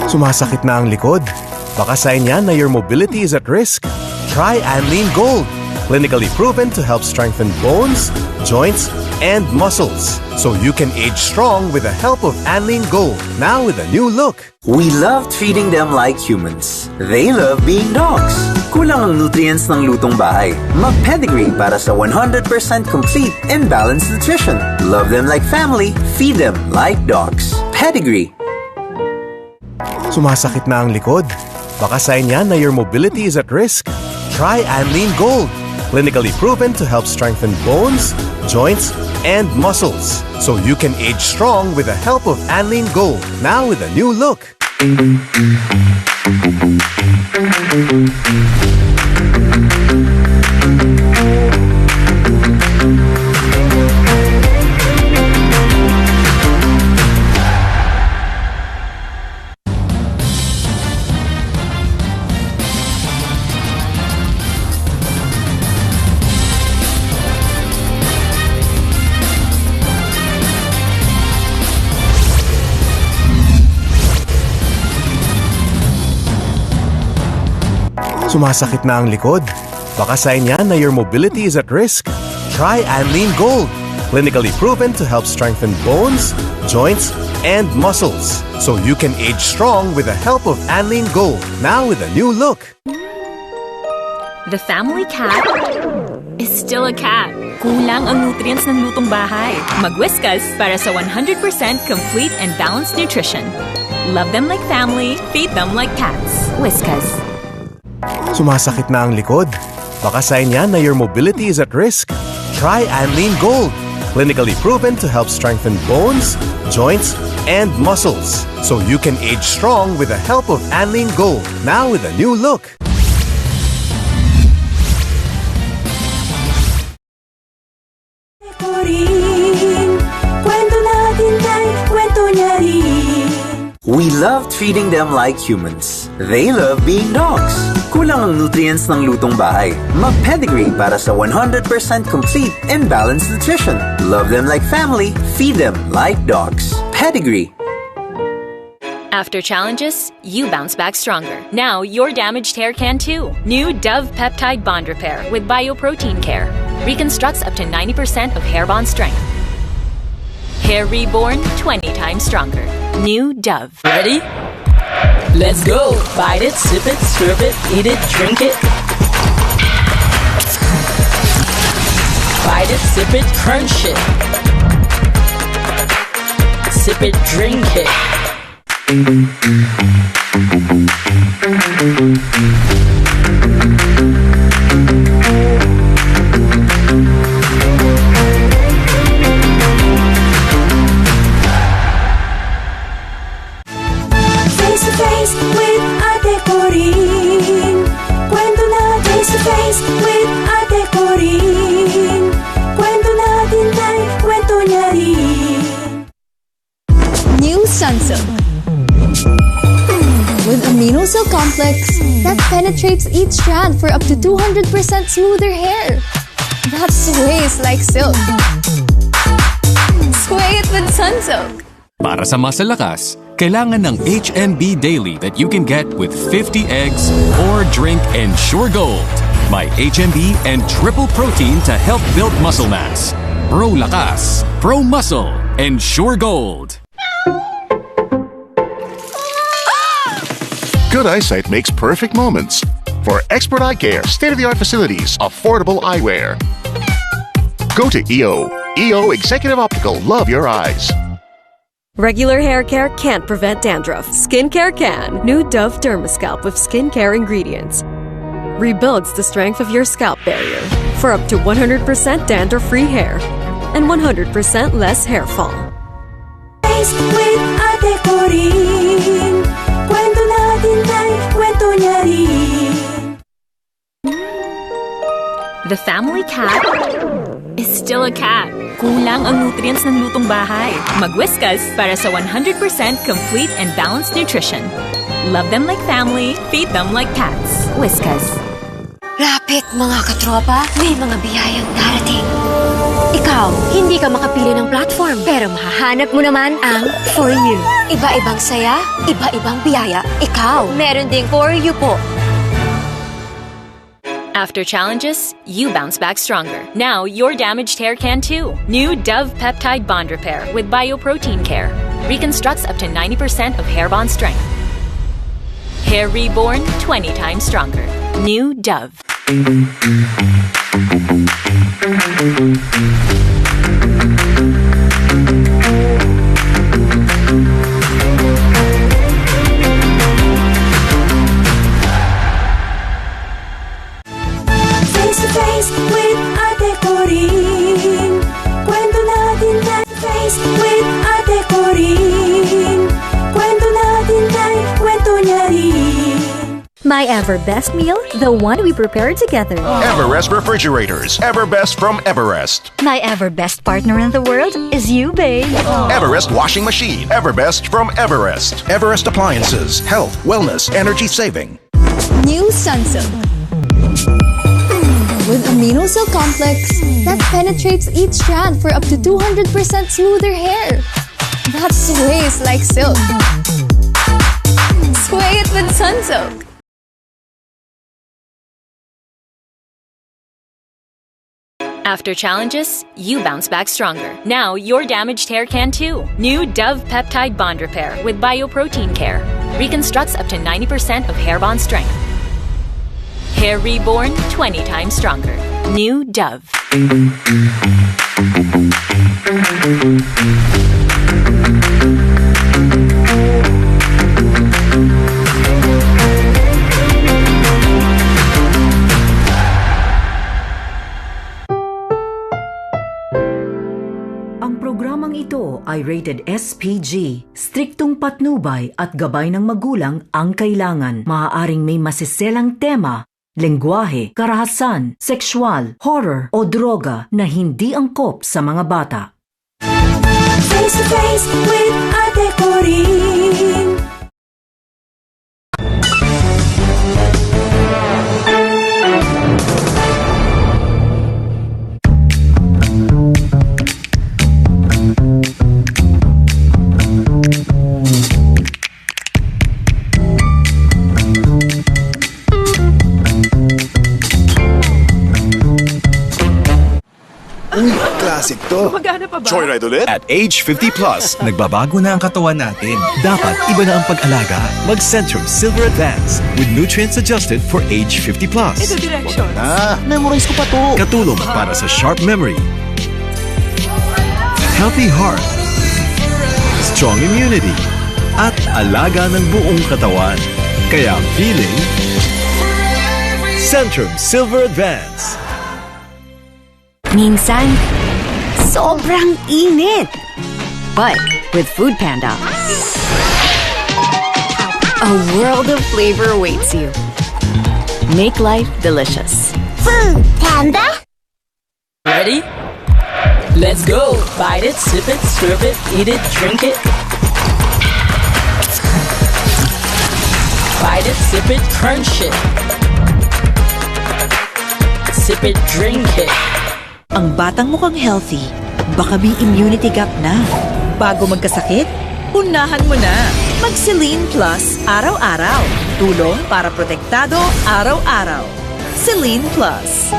Sumasakit na ang likod. Baka sign yan na your mobility is at risk. Try Anlene Gold. Clinically proven to help strengthen bones, joints, and muscles. So you can age strong with the help of Anlene Gold. Now with a new look. We love treating them like humans. They love being dogs. Kulang ang nutrients ng lutong bahay. Mag-Pedigree para sa 100% complete and balanced nutrition. Love them like family. Feed them like dogs. Pedigree. Sumasakit na ang likod. Baka sign yan na your mobility is at risk. Try Anlene Gold. Clinically proven to help strengthen bones, joints, and muscles. So you can age strong with the help of Anlene Gold. Now with a new look. Sumasakit na ang likod. Baka sign yan na your mobility is at risk. Try Anlene Gold. Clinically proven to help strengthen bones, joints, and muscles. So you can age strong with the help of Anlene Gold. Now with a new look. The family cat is still a cat. Kulang ang nutrients ng lutong bahay. Mag-Whiskas para sa 100% complete and balanced nutrition. Love them like family. Feed them like cats. Whiskas. Sumasakit na ang likod. Baka sign yan na your mobility is at risk. Try Anlene Gold. Clinically proven to help strengthen bones, joints, and muscles. So you can age strong with the help of Anlene Gold. Now with a new look. We love treating them like humans. They love being dogs. Kulang ang nutrients ng lutong bahay. Mag-Pedigree para sa 100% complete and balanced nutrition. Love them like family. Feed them like dogs. Pedigree. After challenges, you bounce back stronger. Now your damaged hair can too. New Dove Peptide Bond Repair with Bioprotein Care. Reconstructs up to 90% of hair bond strength. Hair reborn 20 times stronger. New Dove. Ready? Let's go! Bite it, sip it, slurp it, eat it, drink it. Bite it, sip it, crunch it. Sip it, drink it. Face with Ate Corin. Kwento na face to face with Ate Corin. Kwento natin ay kwento niya rin. New Sunsilk with Amino Silk Complex that penetrates each strand for up to 200% smoother hair. That sways like silk. Sway it with Sunsilk. Para sa mas lakas, kailangan ng HMB Daily that you can get with 50 eggs or drink Ensure Gold. May HMB and triple protein to help build muscle mass. Pro lakas, pro muscle, Ensure Gold. Good eyesight makes perfect moments. For expert eye care, state-of-the-art facilities, affordable eyewear. Go to EO. EO Executive Optical. Love your eyes. Regular hair care can't prevent dandruff. Skincare can. New Dove Dermascalp with skincare ingredients. Rebuilds the strength of your scalp barrier for up to 100% dandruff-free hair and 100% less hair fall. Face with Ate Corin. Kwento natin ay kwento niya rin. The family cat is still a cat. Kulang ang nutrients ng lutong bahay. Mag-Whiskas para sa 100% complete and balanced nutrition. Love them like family. Feed them like cats. Whiskas. Lapit mga katropa, may mga biyayang darating. Ikaw, hindi ka makapili ng platform, pero mahahanap mo naman ang For You. Iba-ibang saya, iba-ibang biyaya. Ikaw, meron ding For You po. After challenges, you bounce back stronger. Now, your damaged hair can too. New Dove Peptide Bond Repair with Bioprotein Care. Reconstructs up to 90% of hair bond strength. Hair reborn 20 times stronger. New Dove. Face to face with Ate Coring. Kwento natin face with Ate Coring. Kwento natin kwento niya rin. My ever best meal, the one we prepared together. Everest refrigerators. Everbest from Everest. My ever best partner in the world is you, babe. Everest washing machine. Everbest from Everest. Everest appliances. Health, wellness, energy saving. New Sunsilk. With amino silk complex that penetrates each strand for up to 200% smoother hair. That sways like silk. Sway it with Sunsilk. After challenges, you bounce back stronger. Now, your damaged hair can too. New Dove Peptide Bond Repair with Bioprotein Care. Reconstructs up to 90% of hair bond strength. Hair reborn 20 times stronger. New Dove. Ang programang ito ay rated SPG. Striktong patnubay at gabay ng magulang ang kailangan. Maaaring may masiselang tema, lengguwahe, karahasan, sexual, horror o droga na hindi angkop sa mga bata. Face to face with Ate Coring. Classic to. Gumagana pa ba? Joyride ulit? At age 50 plus, nagbabago na ang katawan natin. Dapat iba na ang pag-alaga. Mag-Centrum Silver Advance with nutrients adjusted for age 50 plus. Ito directions. Memorize ko pa to. Katulong para sa sharp memory, healthy heart, strong immunity, at alaga ng buong katawan. Kaya feeling Centrum Silver Advance. Minsan, sobrang init. But with Food Panda, a world of flavor awaits you. Make life delicious. Food Panda? Ready? Let's go! Bite it, sip it, slurp it, eat it, drink it. Bite it, sip it, crunch it. Sip it, drink it. Ang batang mukhang healthy, baka may immunity gap na. Bago magkasakit, unahan mo na. Mag-Celine Plus araw-araw. Tulong para protektado araw-araw. Celine Plus.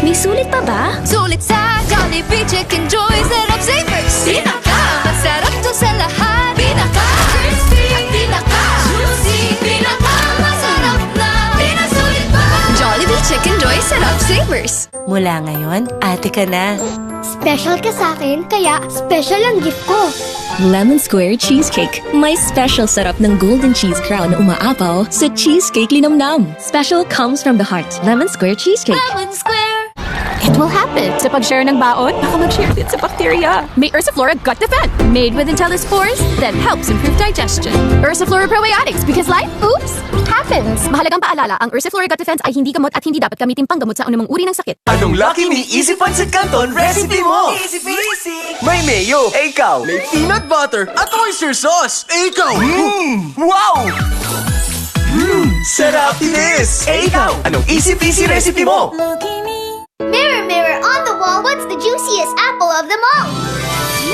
May sulit pa ba? Sulit sa Jollibee Chicken Joy Sarap Savers. Pinaka masarap to sa lahat. Pinaka crispy at pinaka juicy. Pinaka masarap na pinasulit pa. Jollibee Chicken Joy Sarap Savers. Mula ngayon, ate ka na. Special ka sa akin, kaya special ang gift ko. Lemon Square Cheesecake. May special sarap ng golden cheese crown na umaapaw sa cheesecake linamnam. Special comes from the heart. Lemon Square Cheesecake. Lemon Square. It will happen. Sa pag-share ng baon, baka mag-share din sa bacteria. May Ursiflora Gut Defend. Made with IntelliSpores that helps improve digestion. Ursiflora Probiotics because life, oops, happens. Mahalagang paalala, ang Ursiflora Gut Defense ay hindi gamot at hindi dapat gamitin panggamot sa anumang uri ng sakit. Anong Lucky Me Easy Pancit Canton recipe mo? Easy peasy! May mayo, ikaw. May peanut butter at oyster sauce, ikaw. Wow! Sarap tinis! Ikaw, anong easy peasy recipe mo? Mirror, mirror on the juiciest apple of them all?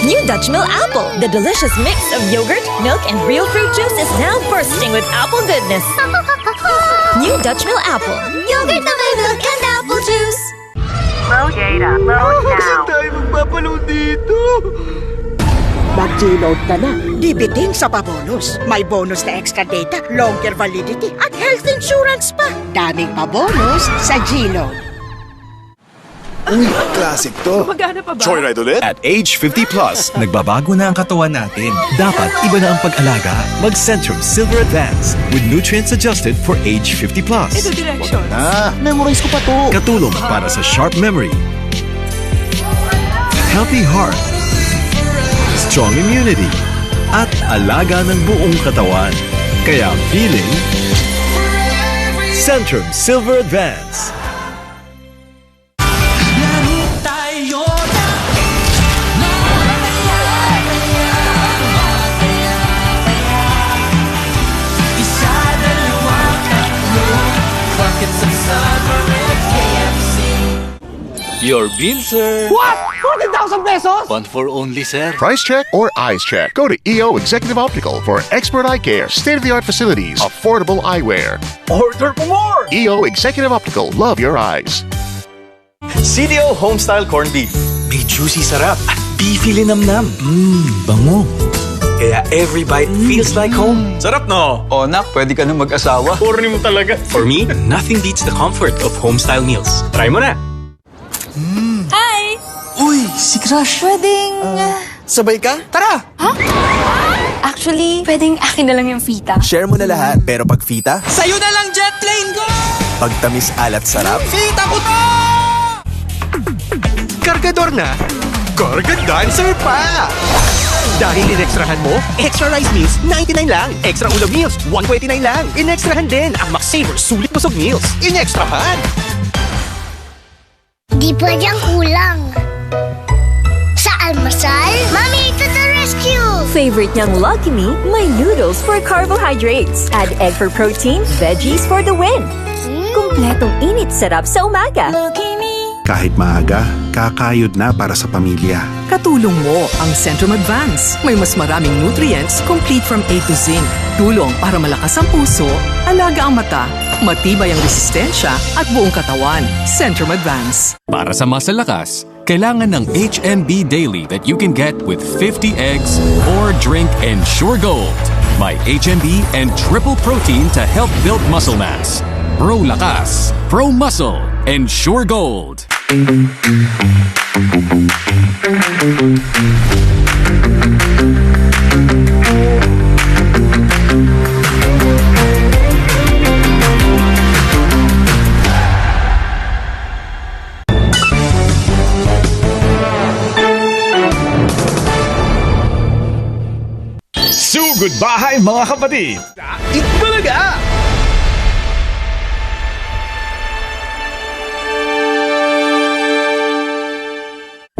New Dutch Mill Apple. The delicious mix of yogurt, milk, and real fruit juice is now bursting with apple goodness. New Dutch Mill Apple. Yogurt na may milk and apple juice. Low data. Load now. Saan tayo magpapaload dito? Mag-G-Load ka na. Dibiting sa pa-bonus. May bonus na extra data, longer validity, at health insurance pa. Daming pa-bonus sa G-Load. Uy, classic to. Magana pa ba? Joyride ulit? At age 50 plus, nagbabago na ang katawan natin. Dapat iba na ang pag-alaga. Mag-Centrum Silver Advance with nutrients adjusted for age 50 plus. Ito directions. Memorize ko pa to. Katulong para sa sharp memory, healthy heart, strong immunity, at alaga ng buong katawan. Kaya feeling Centrum Silver Advance. Your bill, sir. What? 40,000 pesos? One for only, sir. Price check or eyes check? Go to EO Executive Optical for expert eye care, state-of-the-art facilities, affordable eyewear. Order for more! EO Executive Optical, love your eyes. CDO Homestyle Corned Beef. May juicy sarap at beefy linamnam. Bango. Kaya every bite feels like home. Sarap no? O nak, pwede ka na mag-asawa. Corny mo talaga. For me, nothing beats the comfort of homestyle meals. Try mo na. Hi! Uy, si Crush. Pwedeng... Sabay ka? Tara! Actually, pwedeng akin na lang yung fita. Share mo na lahat, pero pag fita, Sa'yo na lang, jet plane ko! pag tamis alat sarap, Fita ko to! Kargador na, Karga Dancer pa! Dahil inextrahan mo, extra rice meals, 99 lang. Extra ulam meals, 129 lang. Inextrahan din ang Max Saver Sulit Busog Meals. Inextrahan! Di pwedeng kulang. Sa almasal, Mami to the rescue! Favorite niyang Lucky Me, may noodles for carbohydrates. Add egg for protein, veggies for the win. Kumpletong init sarap sa umaga. Kahit maaga, kakayod na para sa pamilya. Katulong mo ang Centrum Advance. May mas maraming nutrients complete from A to Zinc. Tulong para malakas ang puso, alaga ang mata, matibay ang resistensya at buong katawan. Centrum Advance. Para sa masalakas, kailangan ng HMB Daily that you can get with 50 eggs or drink Ensure Gold. May HMB and triple protein to help build muscle mass. Pro Lakas, Pro Muscle, Ensure Gold. Sugod bahay mga kapatid! Itbalaga!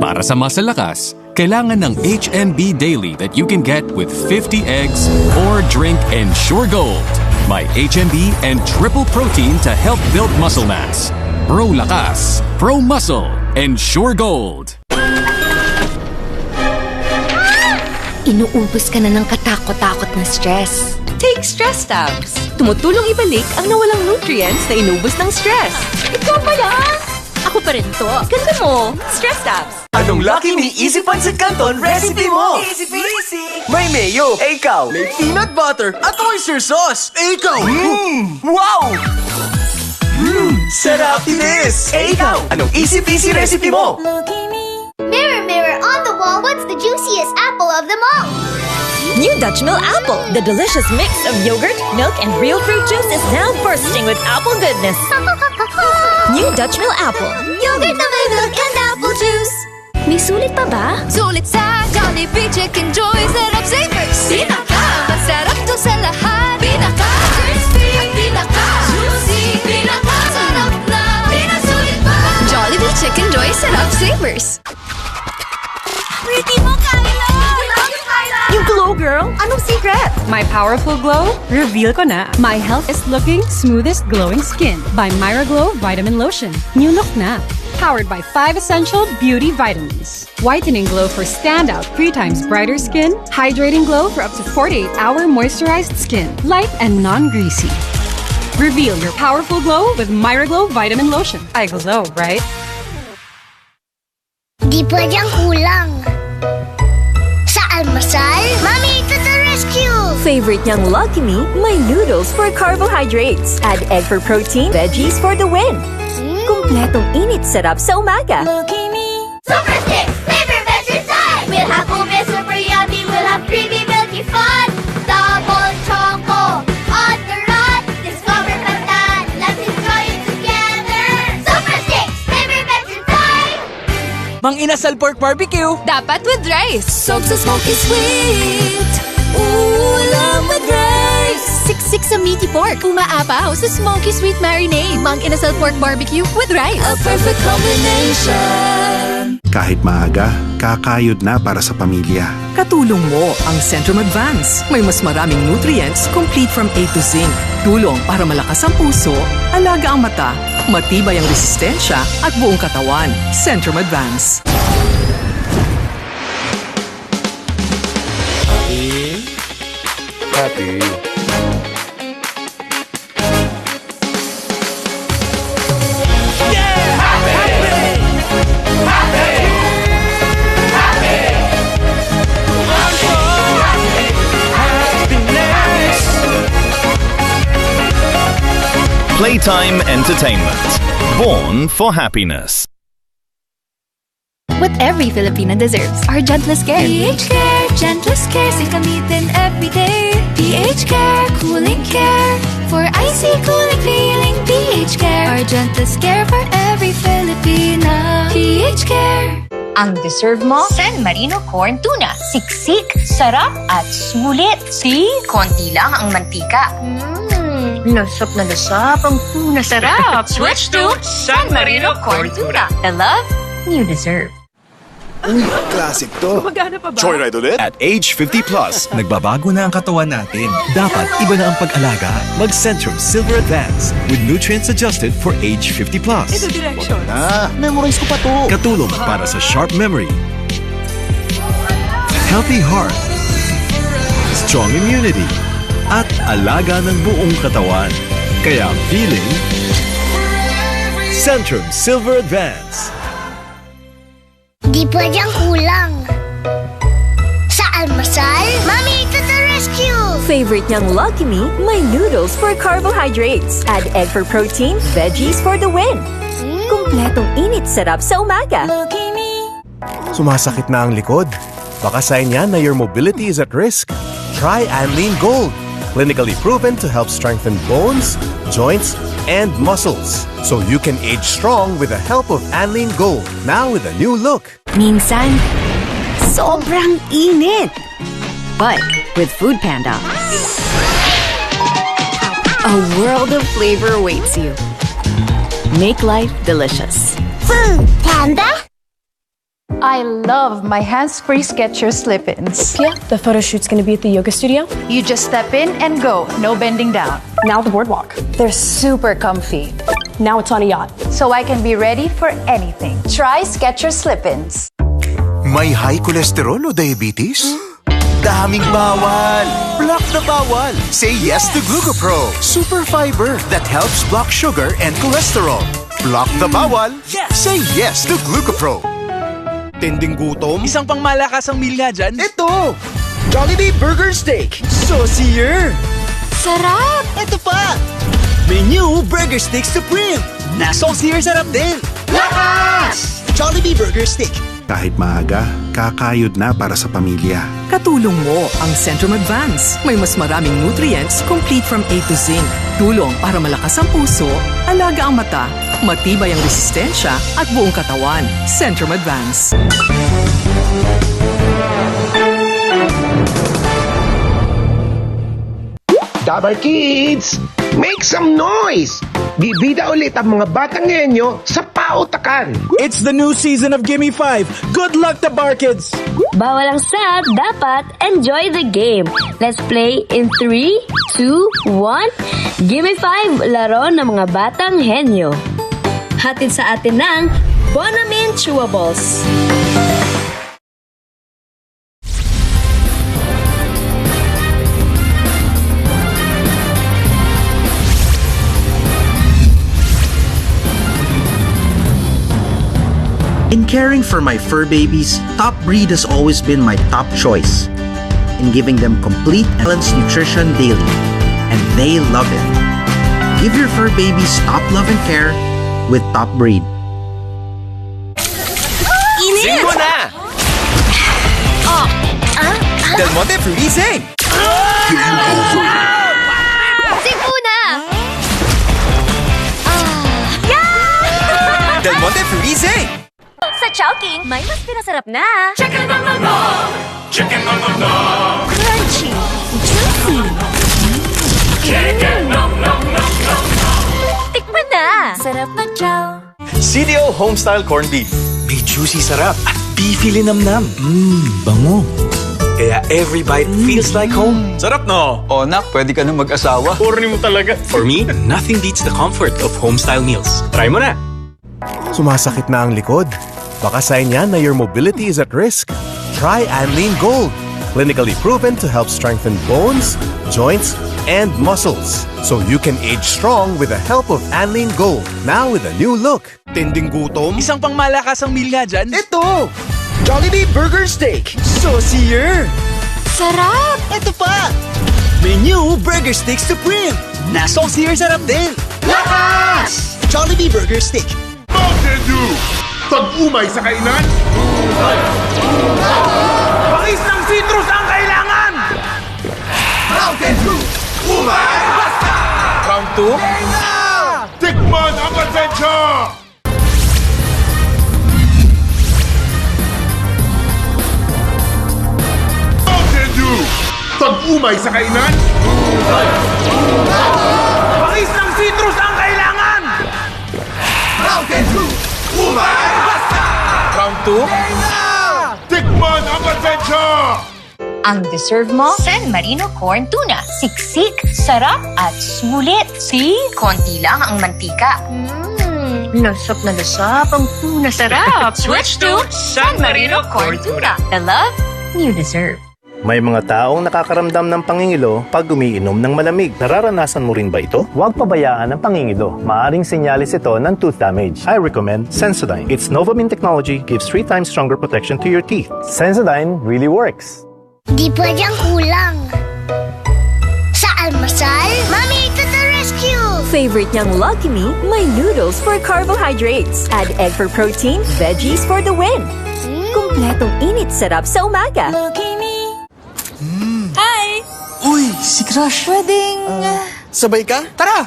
Para sa masalakas, kailangan ng HMB Daily that you can get with 50 eggs or drink Ensure Gold. May HMB and triple protein to help build muscle mass. Pro Lakas, Pro Muscle, Ensure Gold. Inuubos ka na ng katakot-takot na stress. Take Stress Tabs. Tumutulong ibalik ang nawalang nutrients na inubos ng stress. Ikaw pa yan? Ako pa rin to. Ganda mo. Stress Tabs. Anong Lucky Me Easy Pancit Canton recipe mo? Easy peasy! May mayo, ikaw. May peanut butter at oyster sauce, ikaw. Wow! Sarap tinis! Ikaw, anong easy peasy recipe mo? Mirror, mirror on the wall, what's the juiciest apple of them all? New Dutch Mill Apple. The delicious mix of yogurt, milk, and real fruit juice is now bursting with apple goodness. New Dutch Mill Apple. Yogurt na may milk and apple juice. May sulit pa ba? Sulit sa Jollibee Chicken Joy Sarap Savers. Pinaka masarap to sa lahat. Pinaka crispy, pinaka juicy, pinaka sarap na pinasulit pa. Jollibee Chicken Joy Sarap Savers. Pretty mo, Kyla! Yung glow girl, anong secret? My powerful glow? Reveal ko na. My healthiest looking, smoothest glowing skin by Myra Glow Vitamin Lotion. New look na. Powered by 5 essential beauty vitamins. Whitening Glow for standout 3 times brighter skin. Hydrating Glow for up to 48-hour moisturized skin. Light and non-greasy. Reveal your powerful glow with Myra Glow Vitamin Lotion. I glow, right? Di pwedeng kulang. Sa almasal, Mami to the rescue! Favorite niyang Lucky Me, may noodles for carbohydrates. Add egg for protein, veggies for the win. Kumpletong init sarap sa umaga. Lucky Me! Super Sticks! Favorite adventure time! We'll have ube super yummy, we'll have creamy milky fun! Double choco on the run! Discover Pandan, let's enjoy it together! Super Sticks! Favorite adventure time! Mang Inasal Pork Barbecue. Dapat with rice. Soaked sa smoky sweet. Ulam with rice. Siksik sa meaty pork. Umaapaw sa smoky sweet marinade. Mang Inasal Pork Barbecue with rice. A perfect combination. Kahit maaga, kakayod na para sa pamilya. Katulong mo ang Centrum Advance. May mas maraming nutrients complete from A to Zinc. Tulong para malakas ang puso, alaga ang mata, matibay ang resistensya at buong katawan. Centrum Advance. Happy. Playtime Entertainment. Born for happiness. What every Filipina deserves. Our gentlest care. PH Care, gentlest care, sa gamitin everyday. PH Care, cooling care, for icy cooling feeling. PH Care, our gentlest care for every Filipina. PH Care. Ang deserve mo, San Marino Corn Tuna. Siksik, sarap at sulit. See? Konti lang ang mantika. Lasap na lasap ang tuna sarap. Switch to San Marino Corn Tuna. The love you deserve. Classic to. Gumagana pa ba? Joyride ulit? At age 50 plus, nagbabago na ang katawan natin. Dapat iba na ang pag-alaga. Mag-Centrum Silver Advance with nutrients adjusted for age 50 plus. Ito directions. Memorize ko pa to. Katulong para sa sharp memory, healthy heart, strong immunity, at alaga ng buong katawan. Kaya feeling Centrum Silver Advance. Di pwedeng kulang. Sa almasal, Mami to the rescue! Favorite niyang Lucky Me, may noodles for carbohydrates. Add egg for protein, veggies for the win. Kumpletong init sarap sa umaga. Lucky Me! Sumasakit na ang likod. Baka sign yan na your mobility is at risk. Try Anlene Gold. Clinically proven to help strengthen bones, joints, and muscles. So you can age strong with the help of Anlene Gold. Now with a new look. Minsan, sobrang init. But with Food Panda, a world of flavor awaits you. Make life delicious. Food Panda? I love my hands-free Skechers slip-ins. Yeah, the photo shoot's gonna be at the yoga studio. You just step in and go, no bending down. Now the boardwalk. They're super comfy. Now it's on a yacht. So I can be ready for anything. Try Skechers slip-ins. May high cholesterol o diabetes? Daming bawal! Block the bawal! Say yes to Glucopro, super fiber that helps block sugar and cholesterol. Block the bawal! Yes! Say yes to Glucopro. Tending gutom? Isang pangmalakasang meal nga dyan. Ito! Jollibee Burger Steak. Saucier! Sarap! Ito pa! May new Burger Steak Supreme. Na saucier sarap din. Lakas! Jollibee Burger Steak. Kahit maaga, kakayod na para sa pamilya. Katulong mo ang Centrum Advance. May mas maraming nutrients complete from A to Zinc. Tulong para malakas ang puso, alaga ang mata, matibay ang resistensya at buong katawan. Centrum Advance. Dabar Kids! Make some noise! Bibida ulit ang mga batang henyo sa pautakan. It's the new season of Gimme 5. Good luck, Dabar Kids! Bawal ang sad, dapat enjoy the game. Let's play in 3, 2, 1. Gimme 5, laro ng mga batang henyo. Hatid sa atin ng Bonamin Chewables. In caring for my fur babies, Top Breed has always been my top choice in giving them complete balanced nutrition daily, and they love it. Give your fur babies top love and care with Top Breed. Sing mo na! Del Monte Fruity Sing! Sing muna! Del Monte Fruity Sing! Sa Chowking, may mas pinasarap na Chicken on the dog! Chicken on the dog! crunchy, juicy. Chicken nom nom nom nom nom! Tikman na! Sarap ng chow. CDO Homestyle Corned Beef. May juicy sarap at beefy linamnam. Bango. Kaya every bite feels like home. Sarap no? O nak, pwede ka na mag-asawa. Corny mo talaga. For me, nothing beats the comfort of homestyle meals. Try mo na. Sumasakit na ang likod. Baka sign yan na your mobility is at risk. Try Anlene Gold. Clinically proven to help strengthen bones, joints, and muscles. So you can age strong with the help of Anlene Gold. Now with a new look. Tinding gutom? Isang pangmalakasang meal nga dyan. Ito! Jollibee Burger Steak! Saucier! Sarap! Ito pa! May new Burger Steak Supreme! Na saucier sarap din! Lakas! Jollibee Burger Steak! Mountain Dew! Pag-umay sa kainan! Pakis ng citrus ang kailangan! Mountain Dew! Umay! Basta! Round 2? Tikman ang adventure! Mountain Dew! Pag-umay sa kainan! Pakis ng citrus ang kailangan! Mountain Dew! Umay! Basta! Round 2? Tikman ang adventure! Ang deserve mo, San Marino Corn Tuna. Siksik, sarap at sulit. See? Konti lang ang mantika. Lusap na lusap ang tuna sarap. Switch to San Marino Corn Tuna. The love you deserve. May mga taong nakakaramdam ng pangingilo pag umiinom ng malamig. Nararanasan mo rin ba ito? Huwag pabayaan ang pangingilo. Maaring senyalis ito ng tooth damage. I recommend Sensodyne. Its Novamine technology gives 3 times stronger protection to your teeth. Sensodyne really works. Di pwedeng kulang. Sa almasal, Mami to the rescue! Favorite niyang Lucky Me, may noodles for carbohydrates. Add egg for protein, veggies for the win. Kumpletong init sarap sa umaga. Lucky Me! Hi! Uy, si Crush. Pwedeng... Sabay ka? Tara!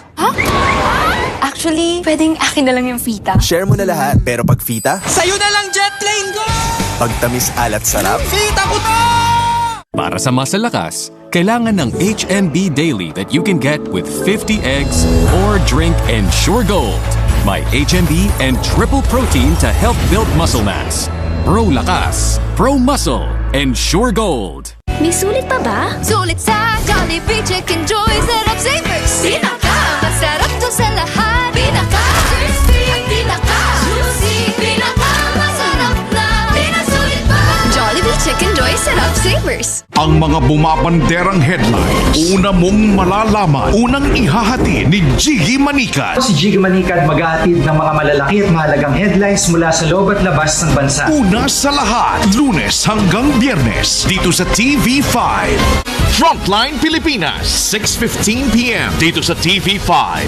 Actually, pwedeng akin na lang yung fita. Share mo na lahat, pero pag fita, Sa'yo na lang, jet plane ko! pag tamis alat sarap, Fita ko to! Para sa masalakas, kailangan ng HMB Daily that you can get with 50 eggs or drink Ensure Gold. May HMB and triple protein to help build muscle mass. Pro Lakas, Pro Muscle, Ensure Gold. May sulit pa ba? Sulit sa Jollibee Chicken Joy Sarap Savers! Pinaka! Masarap to sa lahat! Pinaka! Crispy! Pinaka! Juicy! Pinaka! Masarap na! Pinasulit pa! Jollibee Chicken Joy Sarap Savers! Ang mga bumabanderang headlines, una mong malalaman, unang ihahati ni Jiggy Manikad. Si Jiggy Manikad mag-aatid ng mga malalaki at mahalagang headlines mula sa loob at labas ng bansa. Una sa lahat, Lunes hanggang Biyernes, dito sa TV5. Frontline Pilipinas, 6:15 p.m. dito sa TV5.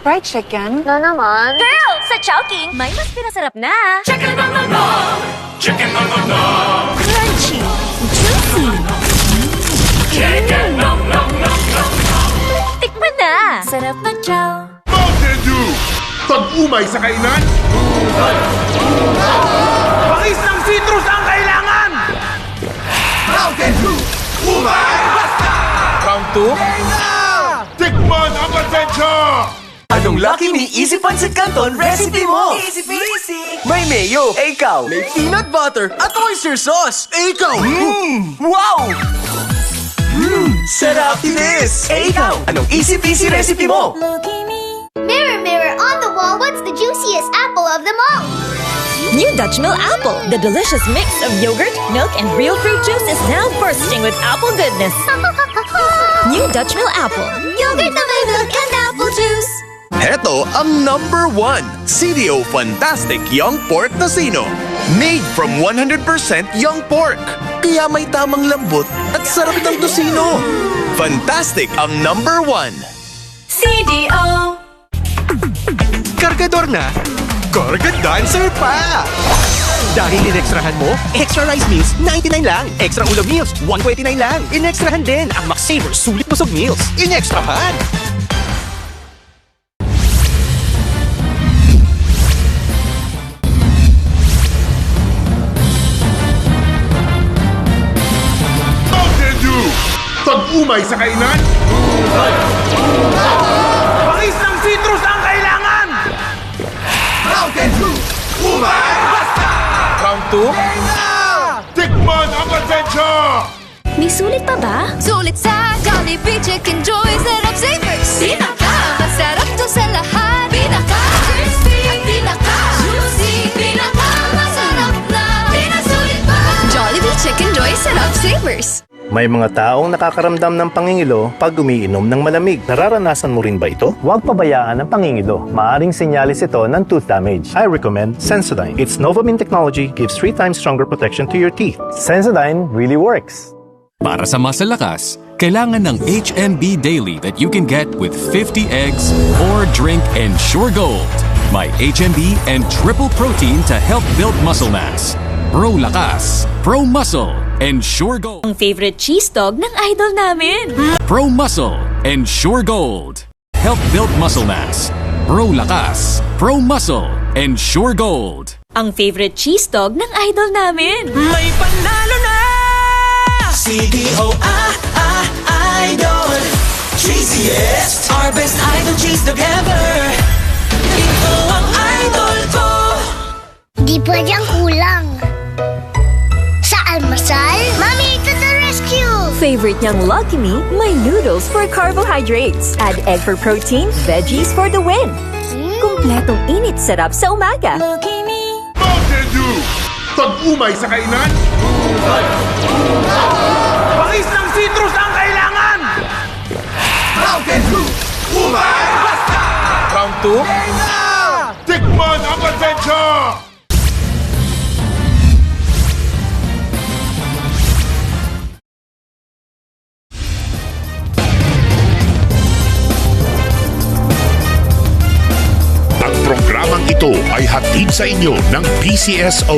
Fried chicken? No naman. Girl, sa Chowking, may mas pinasarap na Chicken on the dog! Chicken on the dog! crunchy, juicy. Chicken nom nom nom nom nom! Tikman na! Sarap ng chow. Mountain Dew! Pag-umay sa kainan! Pakis ng citrus ang kailangan! Mountain Dew! Umay! Basta! Round 2? Tikman ang adventure! Anong Lucky Me Easy Pancit Canton recipe mo? Easy peasy! May mayo. Ikaw. May peanut butter at oyster sauce. Ikaw. Wow! Sarap this! Ikaw. Anong easy peasy recipe mo? Mirror, mirror on the wall, what's the juiciest apple of them all? New Dutch Mill Apple. The delicious mix of yogurt, milk, and real fruit juice is now bursting with apple goodness. New Dutch Mill Apple. Yogurt na may milk and apple juice. Heto ang number 1, CDO Fantastic Young Pork Tocino. Made from 100% young pork. Kaya may tamang lambot at sarap ng tocino. Fantastic ang number 1. CDO! Kargador na, Karga Dancer pa! Dahil inextrahan mo, extra rice meals, 99 lang. Extra ulam meals, 129 lang. Inextrahan din ang Max Saver Sulit Busog Meals. Inextrahan! Mountain Dew! Pag-umay sa kainan! Pangis ng citrus ang kailangan! Mountain Dew! Umay! Basta! Round 2? Tikman ang adventure! May sulit pa ba? Sulit sa Jollibee Chicken Joy, sarap savers. Pinaka! Masarap to sa lahat. Pinaka! Crispy! At pinaka! Juicy! Pinaka! Masarap na! Pinasulit pa! Jollibee Chicken Joy, sarap savers. May mga taong nakakaramdam ng pangingilo pag umiinom ng malamig. Nararanasan mo rin ba ito? Huwag pabayaan ang pangingilo. Maaring senyalis ito ng tooth damage. I recommend Sensodyne. Its Novomin technology gives 3 times stronger protection to your teeth. Sensodyne really works. Para sa masalakas, kailangan ng HMB Daily that you can get with 50 eggs or drink Ensure Gold. My HMB and triple protein to help build muscle mass. Pro Lakas, Pro Muscle, Ensure Gold. Ang favorite cheese dog ng idol namin. Pro Muscle, Ensure Gold. Help build muscle mass. Pro Lakas, Pro Muscle, Ensure Gold. Ang favorite cheese dog ng idol namin. May panalo na! CDO Idol! Cheesiest! Our best idol cheese dog ever! Ito ang idol ko! Di pwedeng kulang. Sa almasal, Mami to the rescue! Favorite niyang Lucky Me, may noodles for carbohydrates. Add egg for protein, veggies for the win. Kumpletong init sarap sa umaga. Lucky Me! Mountain Dew! Pag-umay sa kainan! Pangis ng citrus ang kailangan! Mountain Dew! Umay! Basta! Round 2? Tikman ang adventure! Ang programang ito ay hatid sa inyo ng PCSO.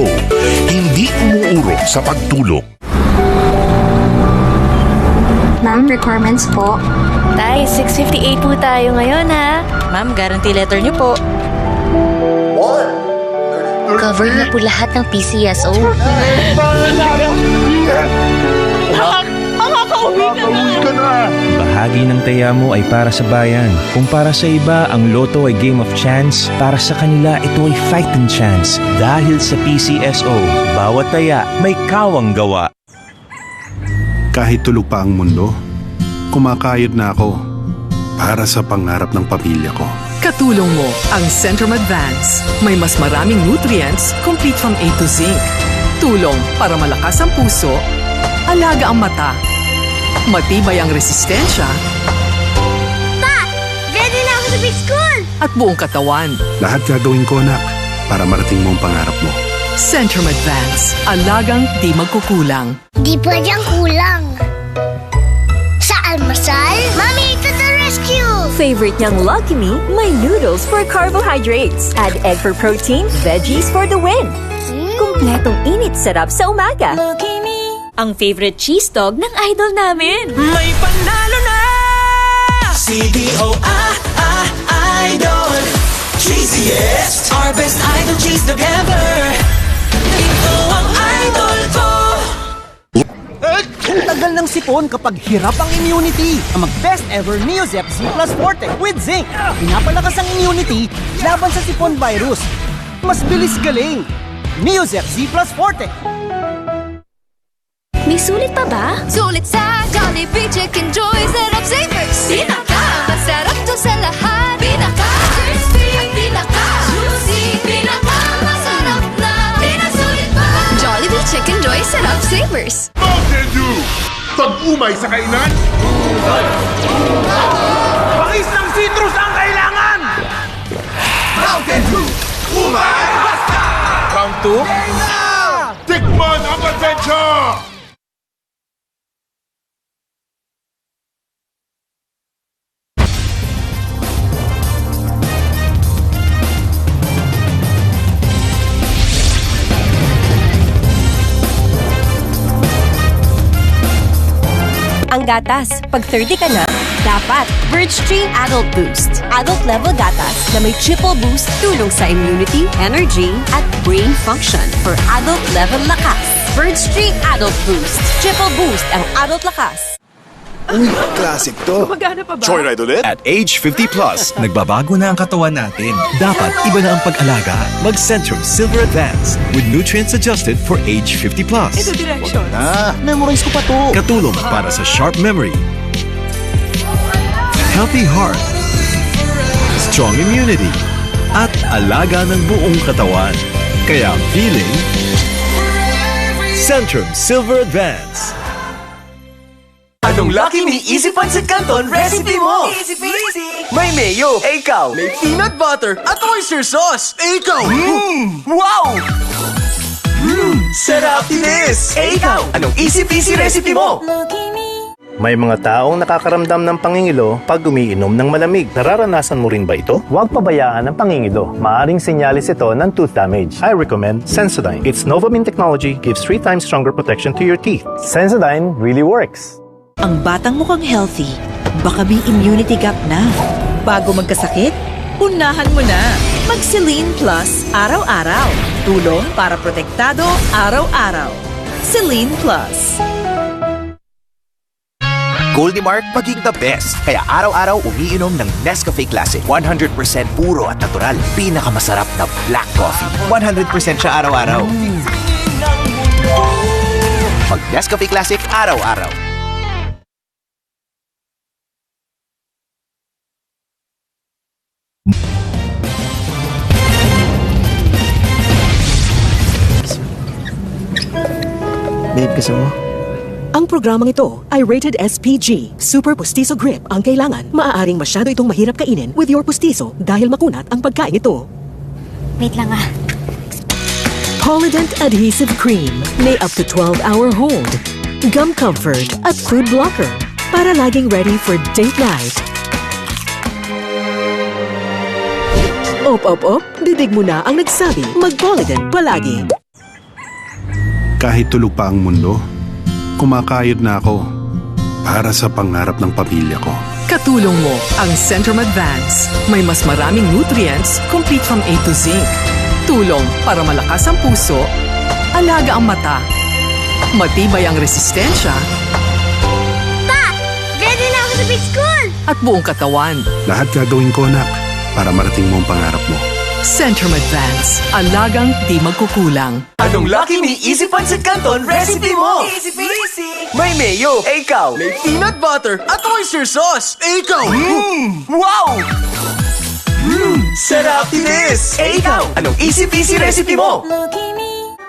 Hindi umuurong sa pagtulog. Ma'am, requirements po. Tay, 658 po tayo ngayon ha. Ma'am, guarantee letter niyo po. Cover na po lahat ng PCSO. Bahagi ng taya mo ay para sa bayan. Kung para sa iba, ang loto ay game of chance, para sa kanila ito ay fighting chance. Dahil sa PCSO, bawat taya may kawang gawa. Kahit tulog pa ang mundo, kumakayod na ako para sa pangarap ng pamilya ko. Katulong mo ang Centrum Advance. May mas maraming nutrients, complete from A to Zinc. Tulong para malakas ang puso, alaga ang mata, matibay ang resistensya, Pa! Ready na ako sa big school! at buong katawan. Lahat gagawin ko, anak, para marating mo ang pangarap mo. Centrum Advance. Alagang di magkukulang. Di pwedeng kulang. Sa almasal, Mami to the rescue! Favorite niyang Lucky Me, may noodles for carbohydrates. Add egg for protein, veggies for the win. Kumpletong init sarap sa umaga. Lucky Me! Ang favorite cheese dog ng idol namin. May panalo na! CDO Idol! Cheesiest! Our best idol cheese dog ever! Ito ang idol ko! Tagal Tanggal ng sipon kapag hirap ang immunity. Ang mag-best ever Neozep Z Plus Forte with zinc. Pinapalakas ang immunity laban sa sipon virus. Mas bilis galing. Neozep Z Plus Forte. May sulit pa ba? Sulit sa Jollibee Chicken Joy Sarap Savers! Pinaka! Masarap to sa lahat! Pinaka! Crispy! At pinaka! Juicy! Pinaka! Masarap na! Pinasulit pa! Jollibee Chicken Joy Sarap Savers! Mountain Dew! Pag-umay sa kainan! Pakis ng citrus ang kailangan! Mountain Dew! Umay! Basta! Round 2? Tikman ang adventure! Ang gatas, pag 30 ka na, dapat Virgstream Adult Boost. Adult level gatas na may triple boost tulong sa immunity, energy, at brain function for adult level lakas. Virgstream Adult Boost. Triple boost ang adult lakas. Uy, classic to. Gumagana pa ba? Joyride ulit? At age 50 plus, nagbabago na ang katawan natin. Dapat iba na ang pag-alaga. Mag-Centrum Silver Advance with nutrients adjusted for age 50 plus. Ito directions. Memorize ko pa to. Katulong para sa sharp memory, healthy heart, strong immunity, at alaga ng buong katawan. Kaya feeling Centrum Silver Advance. Anong lucky me Easy Pancit Canton recipe mo? Easy peasy! May mayo, ikaw. May peanut butter at oyster sauce, ikaw. Wow! Sarap tinis! Ikaw, anong easy peasy recipe mo? May mga taong nakakaramdam ng pangingilo pag umiinom ng malamig. Nararanasan mo rin ba ito? Huwag pabayaan ang pangingilo. Maaring senyalis ito ng tooth damage. I recommend Sensodyne. Its Novomin technology gives 3 times stronger protection to your teeth. Sensodyne really works. Ang batang mukhang healthy, baka may immunity gap na. Bago magkasakit, unahan mo na. Mag-Celine Plus araw-araw. Tulong para protektado araw-araw. Celine Plus. Goldie Mark maging the best. Kaya araw-araw umiinom ng Nescafe Classic. 100% puro at natural. Pinakamasarap na black coffee. 100% siya araw-araw. Mag Nescafe Classic araw-araw. Babe, kasi mo? Ang programang ito ay rated SPG. Super Pustiso Grip ang kailangan. Maaaring masyado itong mahirap kainin with your pustiso dahil makunat ang pagkain ito. Wait lang ah. Polident Adhesive Cream may up to 12-hour hold. Gum Comfort at Food Blocker para laging ready for date night. Op, bibig mo na ang nagsabi, mag-Polident palagi. Kahit tulog pa ang mundo, kumakayod na ako para sa pangarap ng pamilya ko. Katulong mo ang Centrum Advance. May mas maraming nutrients, complete from A to zinc. Tulong para malakas ang puso, alaga ang mata, matibay ang resistensya, Pa! Ready na ako sa big school! at buong katawan. Lahat gagawin ko, anak, para marating mo ang pangarap mo. Centrum Advance. Alagang di magkukulang. Anong lucky me Easy Pancit Canton recipe mo? Easy peasy! May mayo, ikaw. May peanut butter at oyster sauce, ikaw. Wow! Sarap tinis! Ikaw, anong easy peasy recipe mo?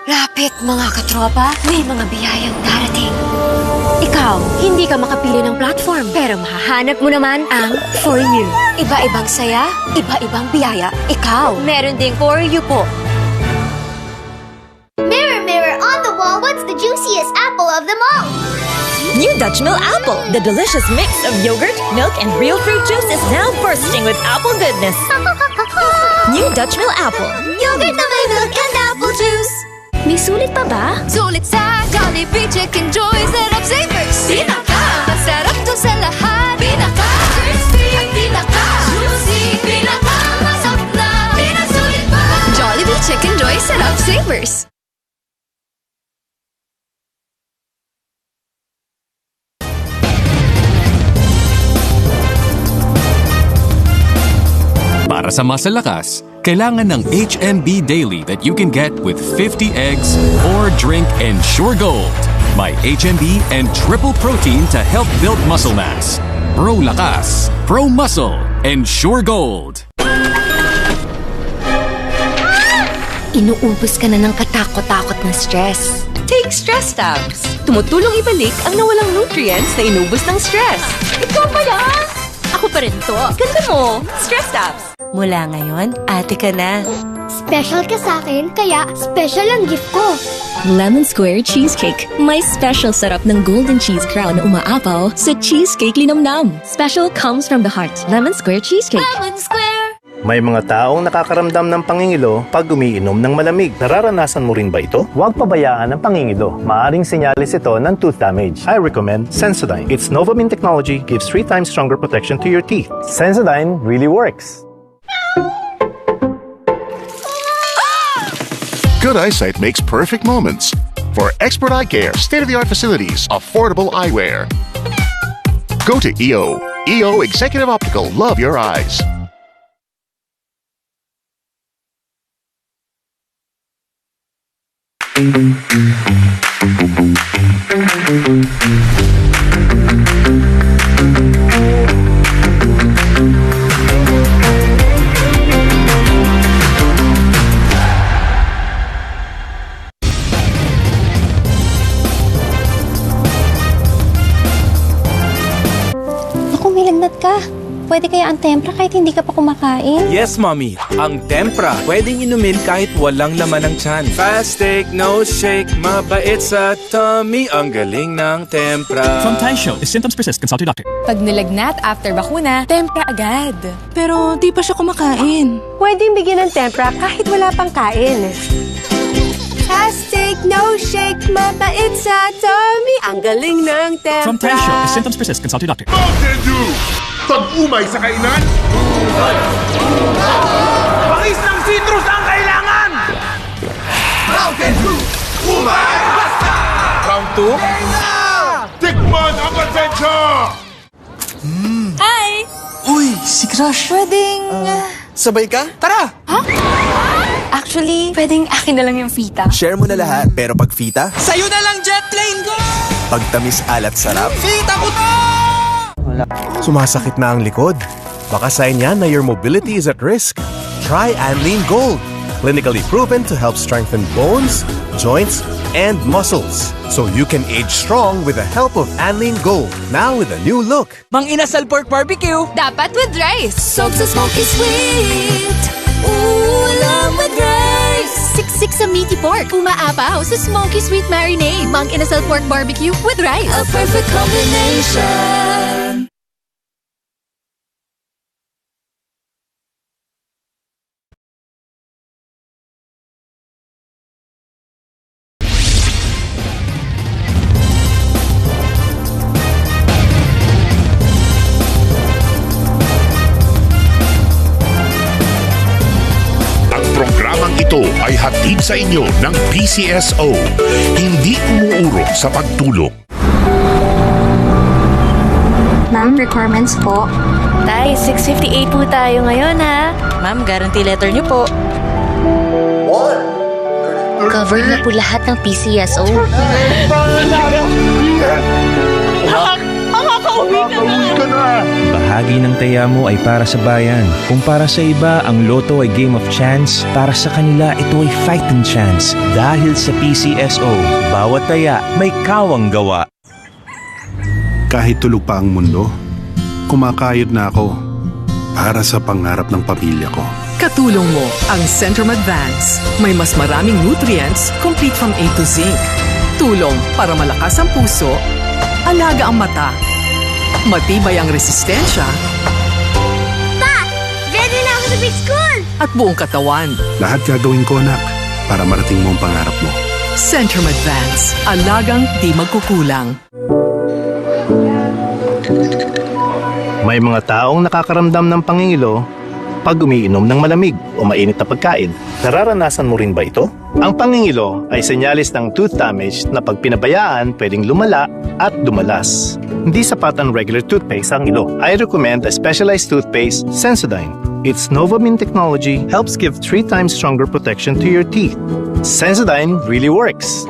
Lapit mga katropa, may mga biyayang darating. Ikaw, hindi ka makapili ng platform, pero mahahanap mo naman ang For You. Iba-ibang saya, iba-ibang biyaya. Ikaw, meron ding For You po. Mirror, mirror on the wall, what's the juiciest apple of them all? New Dutch Mill Apple. The delicious mix of yogurt, milk, and real fruit juice is now bursting with apple goodness. New Dutch Mill Apple. Yogurt na may milk and apple juice. May sulit pa ba? Sulit sa Jollibee Chicken Joy Sarap Savers! Pinaka! Masarap to sa lahat! Pinaka! Crispy! At pinaka! Juicy! Pinaka! Masarap na! Pinasulit pa! Jollibee Chicken Joy Sarap Savers! Para sa masalakas, kailangan ng HMB Daily that you can get with 50 eggs or drink Ensure Gold. May HMB and triple protein to help build muscle mass. Pro Lakas, Pro Muscle, Ensure Gold. Inuubos ka na ng katakot-takot na stress. Take Stress Tabs. Tumutulong ibalik ang nawalang nutrients na inubos ng stress. Ikaw pa yan! Ako pa rin to. Ganda mo. Stress Tabs. Mula ngayon, ate ka na. Special ka sa akin, kaya special ang gift ko. Lemon Square Cheesecake. May special sarap ng golden cheese crown na umaapaw sa cheesecake linamnam. Special comes from the heart. Lemon Square Cheesecake. Lemon Square! May mga taong nakakaramdam ng pangingilo pag umiinom ng malamig. Nararanasan mo rin ba ito? Huwag pabayaan ang pangingilo. Maaring senyales ito ng tooth damage. I recommend Sensodyne. Its Novamine technology gives 3 times stronger protection to your teeth. Sensodyne really works. Good eyesight makes perfect moments. For expert eye care, state-of-the-art facilities, affordable eyewear. Go to EO. EO Executive Optical. Love your eyes. Naku, may lagnat ka. Pwede kaya ang tempra kahit hindi ka pa kumakain? Yes, Mommy. Ang Tempra, pwedeng inumin kahit walang laman ng tiyan. Fast take, no shake, mabait sa tummy. Ang galing ng Tempra. From Taisho, if symptoms persist, consult your doctor. Pag nilagnat after bakuna, tempra agad. Pero di pa siya kumakain. Pwedeng bigyan ng tempra kahit wala pang kain. Fast take, no shake, mabait sa tummy. Ang galing ng tempra. From Taisho, if symptoms persist, consult your doctor. Mountain Dew! Pag-umay sa kainan! Pakis ng citrus ang kailangan! Mountain Dew! Umay! Basta! Round 2? Tikman ang pasensya! Hi! Uy, si Crush. Pwedeng... Sabay ka? Tara! Actually, pwedeng akin na lang yung fita. Share mo na lahat, pero pag fita, Sa'yo na lang, jet plane ko! pag tamis alat sarap, Fita ko to! Sumasakit na ang likod. Baka sign yan na your mobility is at risk. Try Anlene Gold. Clinically proven to help strengthen bones, joints, and muscles. So you can age strong with the help of Anlene Gold. Now with a new look. Mang Inasal Pork Barbecue! Dapat with rice. Soaked sa smoky sweet. Ulam with rice. Siksik sa meaty pork. Umaapaw sa smoky sweet marinade. Mang Inasal Pork Barbecue with rice. A perfect combination. Programang ito ay hatid sa inyo ng PCSO. Hindi umuurong sa pagtulong. Ma'am, requirements po. Tay, 658 po tayo ngayon ha. Ma'am, guarantee letter niyo po. Cover na po lahat ng PCSO. Bahagi ng taya mo ay para sa bayan. Kung para sa iba, ang loto ay game of chance, para sa kanila ito ay fighting chance. Dahil sa PCSO, bawat taya may kawang gawa. Kahit tulog pa ang mundo, kumakayod na ako para sa pangarap ng pamilya ko. Katulong mo ang Centrum Advance. May mas maraming nutrients, complete from A to Zinc. Tulong para malakas ang puso, alaga ang mata, matibay ang resistensya, Pa! Ready na ako sa big school! at buong katawan. Lahat gagawin ko, anak, para marating mo ang pangarap mo. Centrum Advance. Alagang di magkukulang. May mga taong nakakaramdam ng pangingilo pag umiinom ng malamig o mainit na pagkain. Nararanasan mo rin ba ito? Ang pangingilo ay senyalis ng tooth damage na pag pinabayaan pwedeng lumala at dumalas. Hindi sapat ang regular toothpaste ang ilo. I recommend a specialized toothpaste, Sensodyne. Its Novamine technology helps give 3 times stronger protection to your teeth. Sensodyne really works.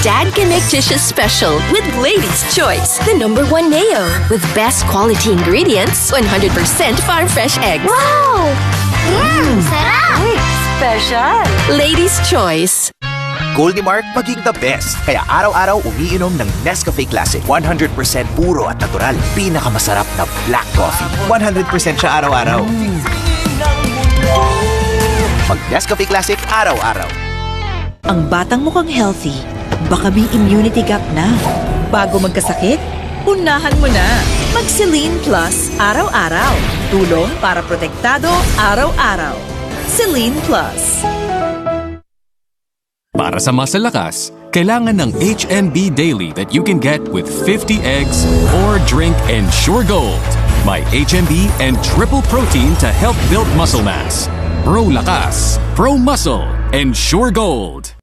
Dad can make dishes special with Lady's Choice, the #1 mayo with best quality ingredients, 100% farm fresh eggs. Wow! Sarap! Special! Lady's Choice. Goldie Mark maging the best. Kaya araw-araw umiinom ng Nescafe Classic. 100% puro at natural. Pinakamasarap na black coffee. 100% siya araw-araw. Mag Nescafe Classic araw-araw. Ang batang mukhang healthy, baka may immunity gap na. Bago magkasakit, unahan mo na. Mag-Celine Plus araw-araw. Tulong para protektado araw-araw. Celine Plus. Para sa masalakas, kailangan ng HMB Daily that you can get with 50 eggs or drink Ensure Gold. May HMB and triple protein to help build muscle mass. Pro Lakas, Pro Muscle, Ensure Gold.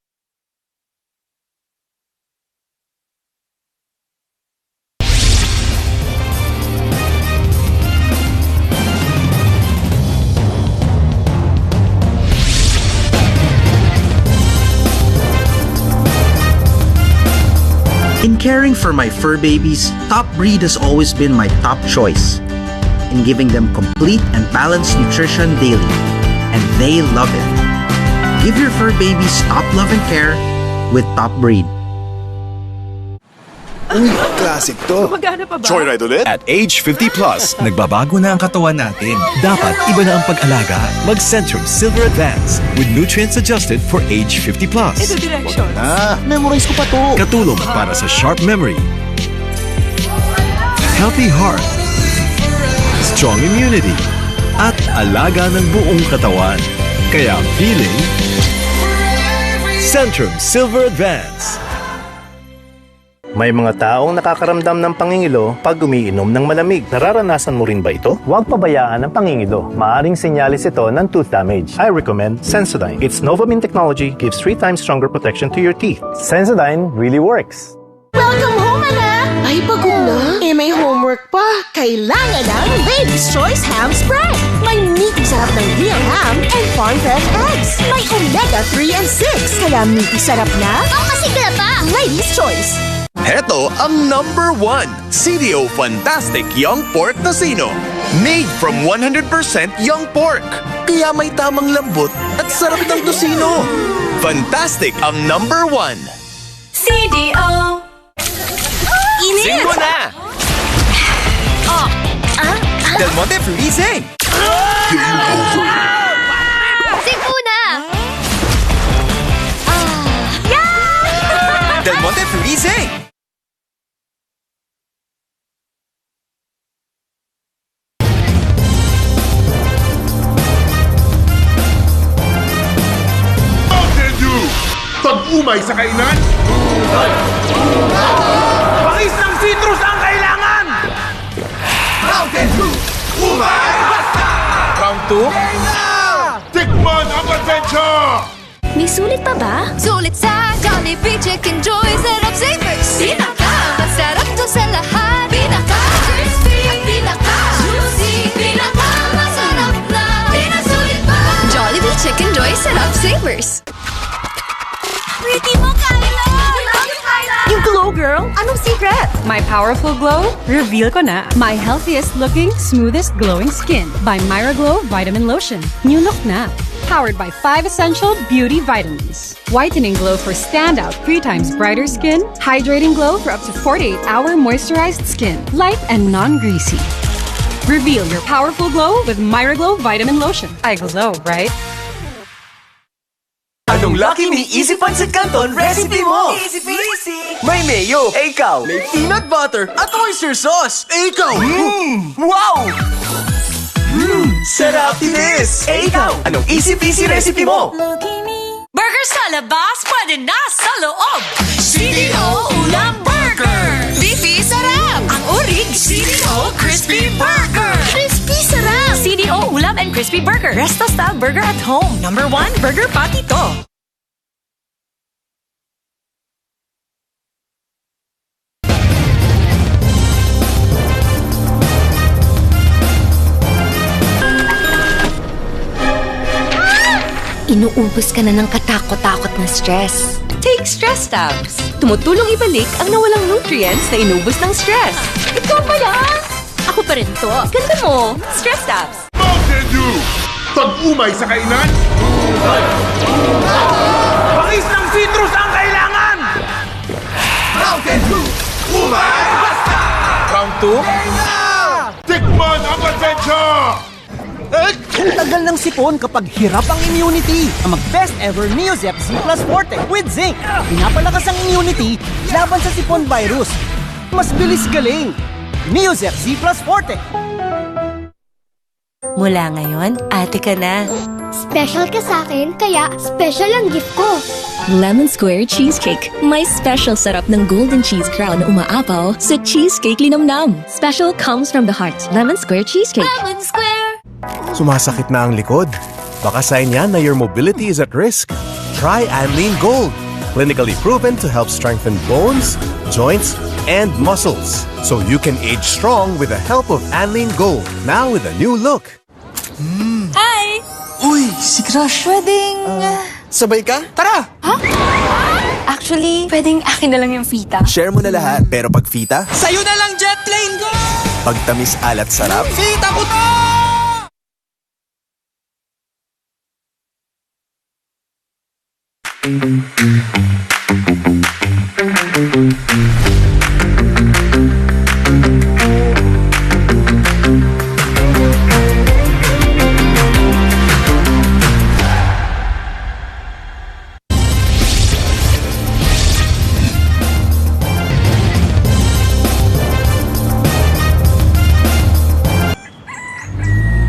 In caring for my fur babies, Top Breed has always been my top choice in giving them complete and balanced nutrition daily, and they love it. Give your fur babies top love and care with Top Breed. Uy, classic to. Magana pa ba? Joyride ulit? At age 50 plus, nagbabago na ang katawan natin. Dapat iba na ang pag-alaga. Mag-Centrum Silver Advance with nutrients adjusted for age 50 plus. Ito directions. Memorize ko pa to. Katulong para sa sharp memory, healthy heart, strong immunity, at alaga ng buong katawan. Kaya feeling Centrum Silver Advance. May mga taong nakakaramdam ng pangingilo pag umiinom ng malamig. Nararanasan mo rin ba ito? Huwag pabayaan ang pangingilo. Maaring senyalis ito ng tooth damage. I recommend Sensodyne. Its Novamine technology gives 3 times stronger protection to your teeth. Sensodyne really works. Welcome home, anak! Ay, pagod na. May homework pa. Kailangan ng Lady's Choice Ham Spread. May meaty sarap ng real ham and farm fresh eggs. May omega-3 and 6. Kaya meaty sarap na. Masigla pa! Lady's Choice. Heto ang #1, CDO Fantastic Young Pork Tocino. Made from 100% young pork. Kaya may tamang lambot at sarap ng tocino. Fantastic ang #1. CDO. Init! Sing mo na! Del Monte Fruity Zing! Siguna! Del Monte Fruity Zing! Pag-umay sa kainan? Pakis ng citrus ang kailangan! Mountain Dew! Umay! Basta! Round 2? Tikman ang adventure! May sulit pa ba? Sulit sa Jollibee Chicken Joy Sarap Savers! Pinaka! Masarap to sa lahat! Pinaka! Crispy! At pinaka! Juicy! Pinaka! Masarap na! Pinasulit pa! Jollibee Chicken Joy Sarap Savers! Pretty mo, Kylo! Yung glow, girl! Anong secret? My powerful glow? Reveal ko na. My healthiest looking, smoothest glowing skin by Myra Glow Vitamin Lotion. New look na. Powered by 5 essential beauty vitamins. Whitening glow for standout 3 times brighter skin. Hydrating glow for up to 48-hour moisturized skin. Light and non-greasy. Reveal your powerful glow with Myra Glow Vitamin Lotion. I glow, right? Anong lucky me Easy Pancit Canton recipe mo? Easy peasy! May mayo. Ikaw. May peanut butter at oyster sauce. Ikaw. Wow! Sarap tinis. Ikaw. Anong easy peasy recipe mo? Burger sa labas, pwede na sa loob. CDO Ulam Burger. Beefy sarap. Ang urig, CDO Crispy Burger. Crispy sarap! CDO Ulam and Crispy Burger. Resto-style burger at home. #1 burger patty to. Inuubos ka na ng katakot-takot na stress. Take Stress Tabs. Tumutulong ibalik ang nawalang nutrients na inubos ng stress. Ikaw pa yan! Ako pa rin to. Ganda mo. Stress Tabs. Mountain Dew! Pag-umay sa kainan! Pakis ng citrus ang kailangan! Mountain Dew! Umay! Basta! Round 2? Tikman ang adventure! Ang tagal ng sipon kapag hirap ang immunity. Ang mag-best ever Neozep Z Plus Forte with zinc. Pinapalakas ang immunity laban sa sipon virus. Mas bilis galing. Neozep Z Plus Forte. Mula ngayon, ate ka na. Special ka sa akin, kaya special ang gift ko. Lemon Square Cheesecake. May special sarap ng golden cheese crown na umaapaw sa cheesecake linamnam. Special comes from the heart. Lemon Square Cheesecake. Lemon Square! Sumasakit na ang likod. Baka sign yan na your mobility is at risk. Try Anlene Gold. Clinically proven to help strengthen bones, joints, and muscles. So you can age strong with the help of Anlene Gold. Now with a new look. Hi! Uy, si Crush. Pwedeng... Sabay ka? Tara! Actually, pwedeng akin na lang yung fita. Share mo na lahat, pero pag fita, Sa'yo na lang, jet plane ko! pag tamis alat sarap, Fita ko to!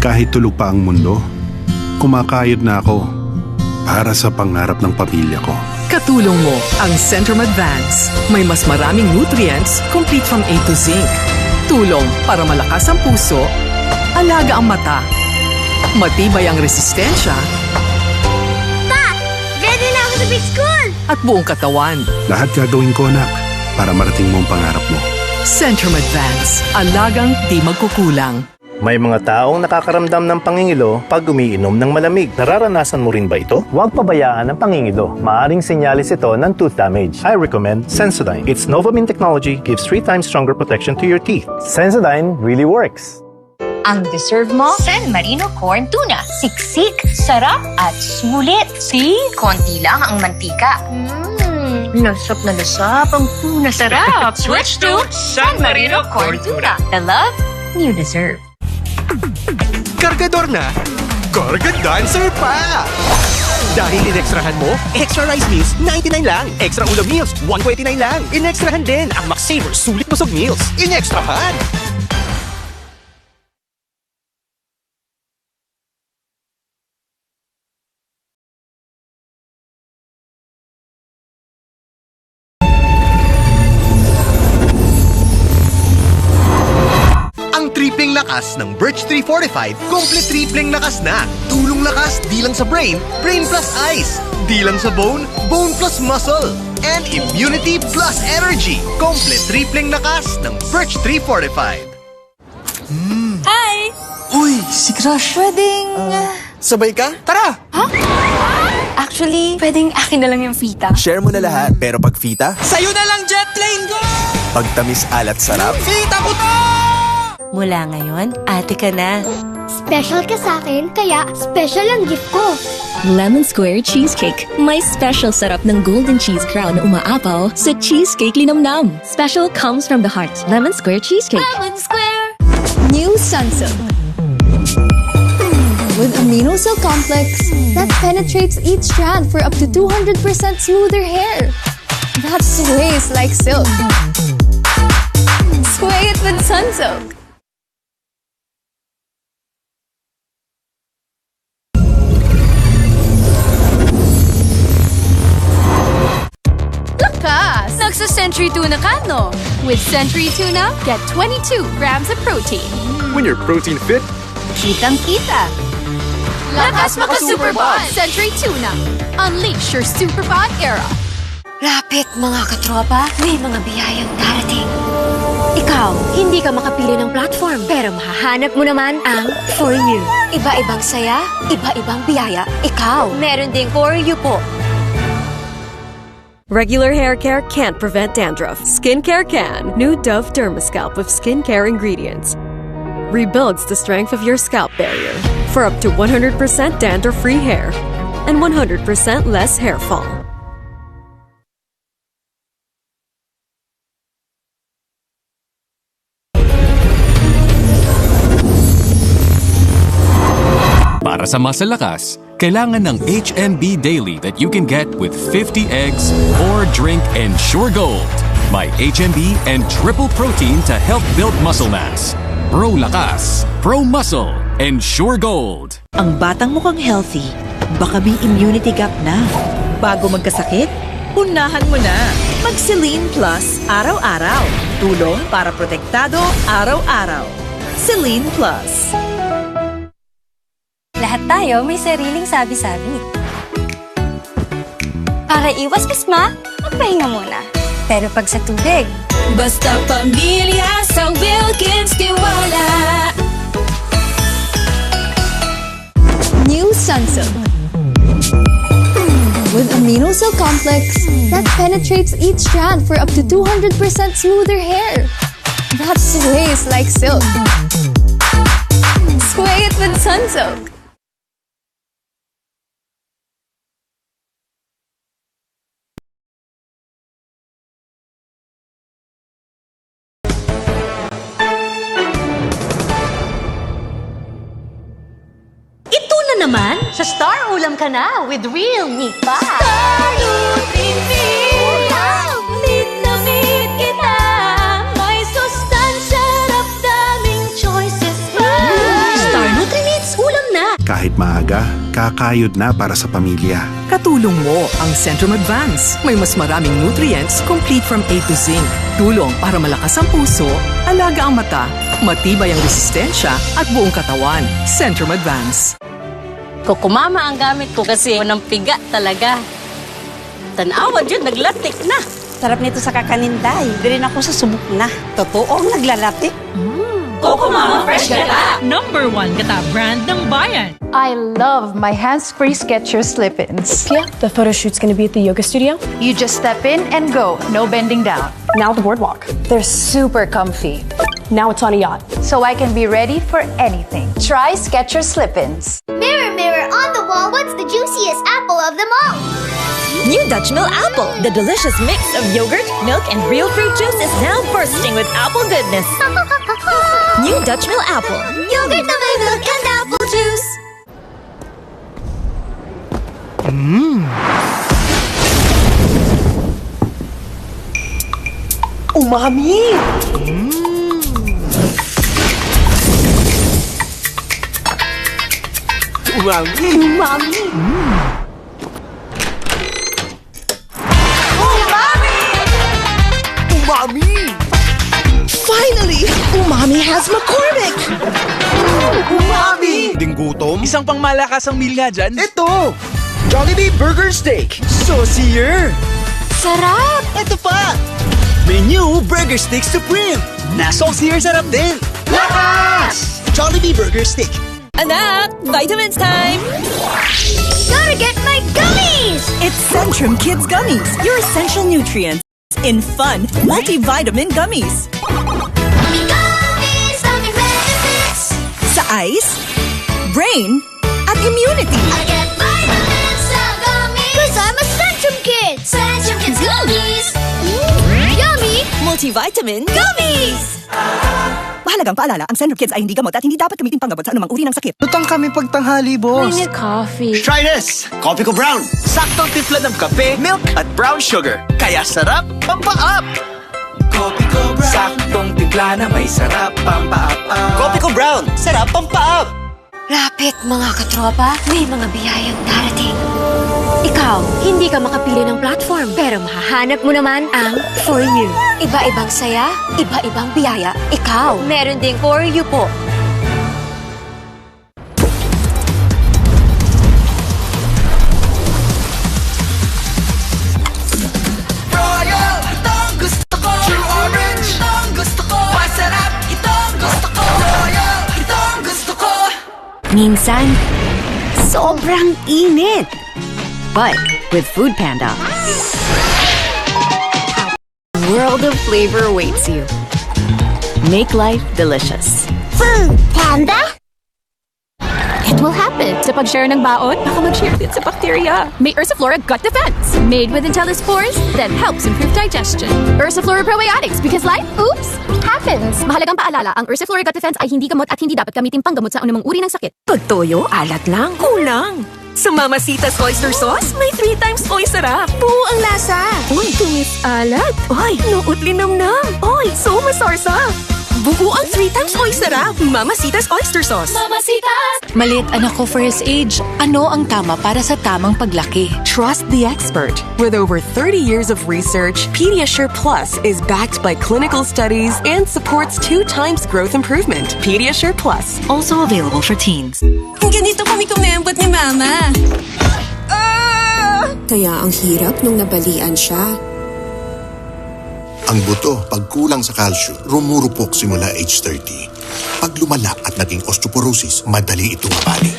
Kahit tulog pa ang mundo, kumakayod na ako para sa pangarap ng pamilya ko. Katulong mo ang Centrum Advance. May mas maraming nutrients complete from A to zinc. Tulong para malakas ang puso, alaga ang mata, matibay ang resistensya, Ta! Ready na ako sa big school! at buong katawan. Lahat gagawin ko, anak, para marating mo ang pangarap mo. Centrum Advance. Alagang di magkukulang. May mga taong nakakaramdam ng pangingilo pag umiinom ng malamig. Nararanasan mo rin ba ito? Huwag pabayaan ang pangingilo. Maaring senyalis ito ng tooth damage. I recommend Sensodyne. Its Novamin technology gives 3 times stronger protection to your teeth. Sensodyne really works. Ang deserve mo, San Marino Corn Tuna. Siksik, sarap, at sulit. See? Konti lang ang mantika. Lasap na lasap ang tuna sarap. Switch to San Marino Corn Tuna. The love you deserve. Kargador na, Karga Dancer pa! Dahil in-extrahan mo, extra rice meals, 99 lang. Extra ulam meals, 129 lang. In-extrahan din ang Max Saver Sulit Busog Meals. In-extrahan! Ang tripling lakas ng Birch 345, complete tripling lakas na. Tulong lakas di lang sa brain, brain plus eyes. Di lang sa bone, bone plus muscle. And immunity plus energy. Complete tripling lakas ng Birch 345. Hi! Uy, si Crush. Pwedeng... Sabay ka? Tara! Actually, pwedeng akin na lang yung fita. share mo na lahat, pero pag fita, Sa'yo na lang, jet plane ko! pag tamis alat sarap, Fita ko to! Mula ngayon, ate ka na. Special ka sa akin, kaya special ang gift ko. Lemon Square Cheesecake. May special sarap ng golden cheese crown na umaapaw sa cheesecake linamnam. Special comes from the heart. Lemon Square Cheesecake. Lemon Square! New Sunsilk. With amino silk complex that penetrates each strand for up to 200% smoother hair. That sways like silk. Sway it with Sunsilk. Lakas! Nagsa-Century Tuna ka, no? With Century Tuna, get 22 grams of protein. When you're protein fit, Kitang-kita! Lakas maka-Superbond! Century Tuna. Unleash your Superbond era. Lapit mga katropa, may mga biyayang darating. Ikaw, hindi ka makapili ng platform, pero mahahanap mo naman ang For You. Iba-ibang saya, iba-ibang biyaya. Ikaw, meron ding For You po. Regular hair care can't prevent dandruff. Skincare can. New Dove Dermascalp with skincare ingredients rebuilds the strength of your scalp barrier for up to 100% dandruff-free hair and 100% less hair fall. Para sa masalakas, kailangan ng HMB Daily that you can get with 50 eggs or drink Ensure Gold. My HMB and triple protein to help build muscle mass. Pro Lakas, Pro Muscle, Ensure Gold. Ang batang mukhang healthy, baka may immunity gap na. Bago magkasakit, unahan mo na. Mag-Celine Plus araw-araw. Tulong para protektado araw-araw. Celine Plus. Lahat tayo may sariling sabi-sabi. Para iwas pisma, magpahinga muna. Pero pag sa tubig, basta pamilya sa Wilkins Tiwala. New Sunsilk. With Amino Silk Complex that penetrates each strand for up to 200% smoother hair. That sways like silk. Sway it with Sunsilk. Naman, sa Star Ulam ka na with real meat pa. Star Nutri-Meat. Meat na meat kita. May sustansya, sarap, daming choices pa. Star Nutri-Meats ulam na. Kahit maaga, kakayod na para sa pamilya. Katulong mo ang Centrum Advance. May mas maraming nutrients complete from A to Zinc. Tulong para malakas ang puso, alaga ang mata, matibay ang resistensya at buong katawan. Centrum Advance. Kukumama ang gamit ko kasi walang piga talaga. Tanawa dyan, naglatik na. Sarap nito sa kakaninday. Di rin ako sa subok na. Totoong naglalatik. Kukumama Fresh Gata. #1 gata brand ng bayan. I love my hands-free Skechers slip-ins. Pia, the photo shoot's gonna be at the yoga studio. You just step in and go, no bending down. Now the boardwalk. They're super comfy. Now it's on a yacht. So I can be ready for anything. Try Skechers slip-ins. Mirror, mirror on the wall, what's the juiciest apple of them all? New Dutch Mill Apple. The delicious mix of yogurt, milk, and real fruit juice is now bursting with apple goodness. New Dutch Mill Apple. Yogurt na may milk and apple juice. Umami! Umami! Umami! Umami! Finally! Umami has McCormick! Umami! Ding gutom? Isang pangmalakasang meal nga dyan? Ito! Jollibee Burger Steak! Saucier! Sarap! Ito pa! May new Burger Steak Supreme! Na saucier sarap din! Lakas! Jollibee Burger Steak! Anak, vitamins time! Gotta get my gummies! It's Centrum Kids Gummies, your essential nutrients in fun multivitamin gummies. Gummies, gummy benefits! Sa eyes, brain, at immunity. I get vitamins sa gummies! Cause I'm a Centrum Kid! Centrum Kids Gummies! Yummy! Multivitamin gummies! Mahalagang paalala, ang Centrum Kids ay hindi gamot at hindi dapat gamitin panggamot sa anumang uri ng sakit. Lutang kami pagtanghali, boss. I need coffee. Try this! Coffee ko brown. Saktong timpla ng kape, milk, at brown sugar. Kaya sarap, pampa-up! Coffee ko brown. Saktong timpla na may sarap, pampa-up. Coffee ko brown. Sarap, pampa-up! Lapit mga katropa, may mga biyayang darating. Ikaw, hindi ka makapili ng platform, pero mahahanap mo naman ang For You. Iba-ibang saya, iba-ibang biyaya. Ikaw, meron ding For You po. Royal, itong gusto ko. True orange, itong gusto ko. Minsan, sobrang init. But with Food Panda, a world of flavor awaits you. Make life delicious. Food Panda? It will happen. Sa pag-share ng baon, baka mag-share din sa bacteria. May Ursiflora Gut Defense. Made with IntelliSpores that helps improve digestion. Ursiflora Probiotics because life, oops, happens. Mahalagang paalala, ang Ursiflora Gut Defense ay hindi gamot at hindi dapat gamitin panggamot sa anumang uri ng sakit. Pag toyo, alat lang, kulang. Sa Mamacita's Oyster Sauce, may 3 times oy sarap. Buo ang lasa. Uy, tumis alat. Uy, nuot linamnam. Uy, so masarsa. Buo ang 3 times oy sarap. Mamacita's Oyster Sauce. Mamacita's! Maliit anak ko for his age. Ano ang tama para sa tamang paglaki? Trust the expert. With over 30 years of research, Pediasure Plus is backed by clinical studies and supports 2 times growth improvement. Pediasure Plus, also available for teens. Ganito kami kumembot ni Mama. Kaya ang hirap nung nabalian siya. Ang buto, pag kulang sa calcium, rumurupok simula age 30. Pag lumala at naging osteoporosis, madali itong mabali.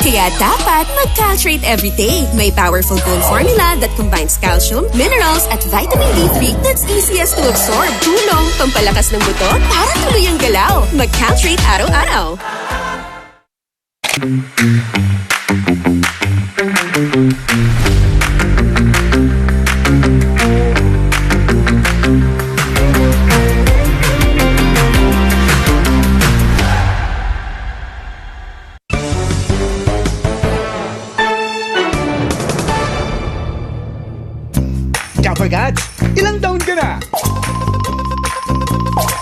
Kaya dapat mag-Caltrate everyday. May powerful bone formula that combines calcium, minerals, at vitamin D3 that's easiest to absorb. Tulong, pampalakas ng buto para tuloy ang galaw. Mag-Caltrate araw-araw. Dapper Gods, ilang taon ka na?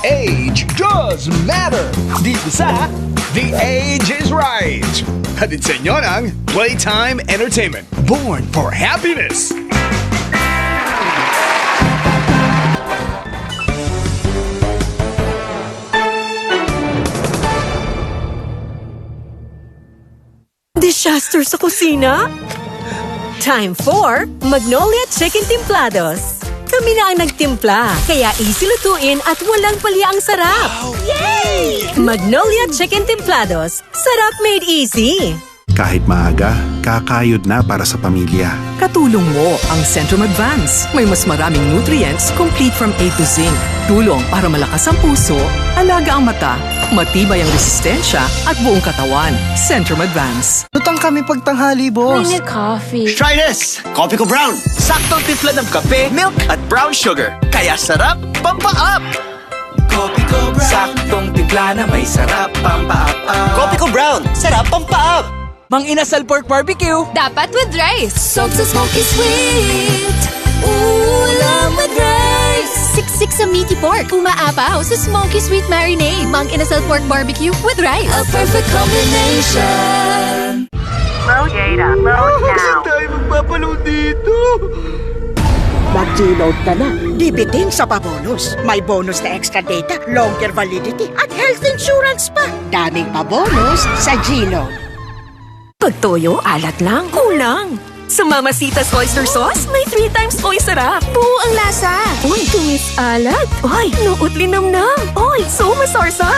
Age does matter! Dito sa The Age is Right! Hatid sa inyo ng Playtime Entertainment, born for happiness! Disaster sa kusina? Time for Magnolia Chicken Templados. Kami na ang nagtimpla, kaya easy lutuin at walang palya ang sarap. Yay! Magnolia Chicken Templados. Sarap made easy. Kahit maaga, kakayod na para sa pamilya. Katulong mo ang Centrum Advance. May mas maraming nutrients complete from A to Zinc. Tulong para malakas ang puso, alaga ang mata, matibay ang resistensya at buong katawan. Centrum Advance. Lutang kami pagtanghali, boss. I need coffee. Try this! Coffee ko Brown. Saktong timpla ng kape, milk, at brown sugar. Kaya sarap, pampa-up! Coffee ko Brown. Saktong timpla na may sarap, pampa-up. Coffee ko Brown. Sarap, pampa-up! Mang Inasal Pork Barbecue. Dapat with rice. Soaked sa smoky sweet. Ulam with rice. Siksik sa meaty pork. Umaapaw sa smoky sweet marinade. Mang Inasal Pork Barbecue with rice. A perfect combination. Low data. Load now. Saan tayo magpapaload dito? Mag-G-Load ka na. Dibitin sa pa-bonus. May bonus na extra data, longer validity, at health insurance pa. Daming pa-bonus sa G-Load. Pag toyo, alat lang, kulang. Sa Mamacita's Oyster Sauce, may 3 times oy sarap. Buo ang lasa. Uy, tumis alat. Uy, nuot linamnam. Uy, so masarsa.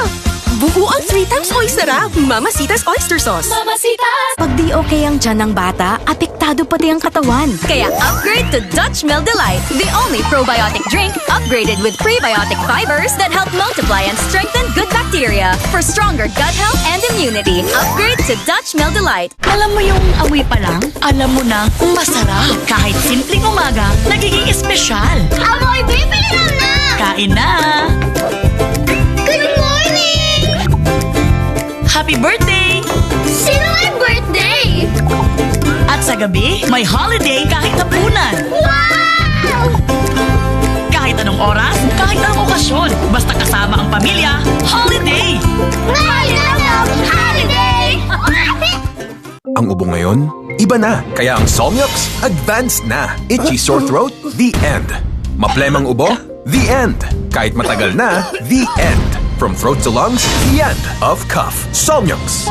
Buo ang 3 times oy sarap. Mamacita's Oyster Sauce. Mamacita's! Pag di okay ang tiyan ng bata, apektado pati ang katawan. Kaya upgrade to Dutch Mill Delight, the only probiotic drink upgraded with prebiotic fibers that help multiply and strengthen good bacteria for stronger gut health and immunity. Upgrade to Dutch Mill Delight. Alam mo yung amoy pa lang, alam mo na masarap. Kahit simpleng umaga, nagiging espesyal. Amoy, bibili na! Kain na! Good morning! Happy birthday! Sino may birthday? At sa gabi, may holiday kahit hapunan. Wow! Kahit anong oras, kahit anong okasyon, basta kasama ang pamilya, holiday! I love holiday! Ang ubo ngayon, iba na. Kaya ang Somniox, advanced na. Itchy sore throat, the end. Maplemang ubo, the end. Kahit matagal na, the end. From throat to lungs, the end of cough. Somniox.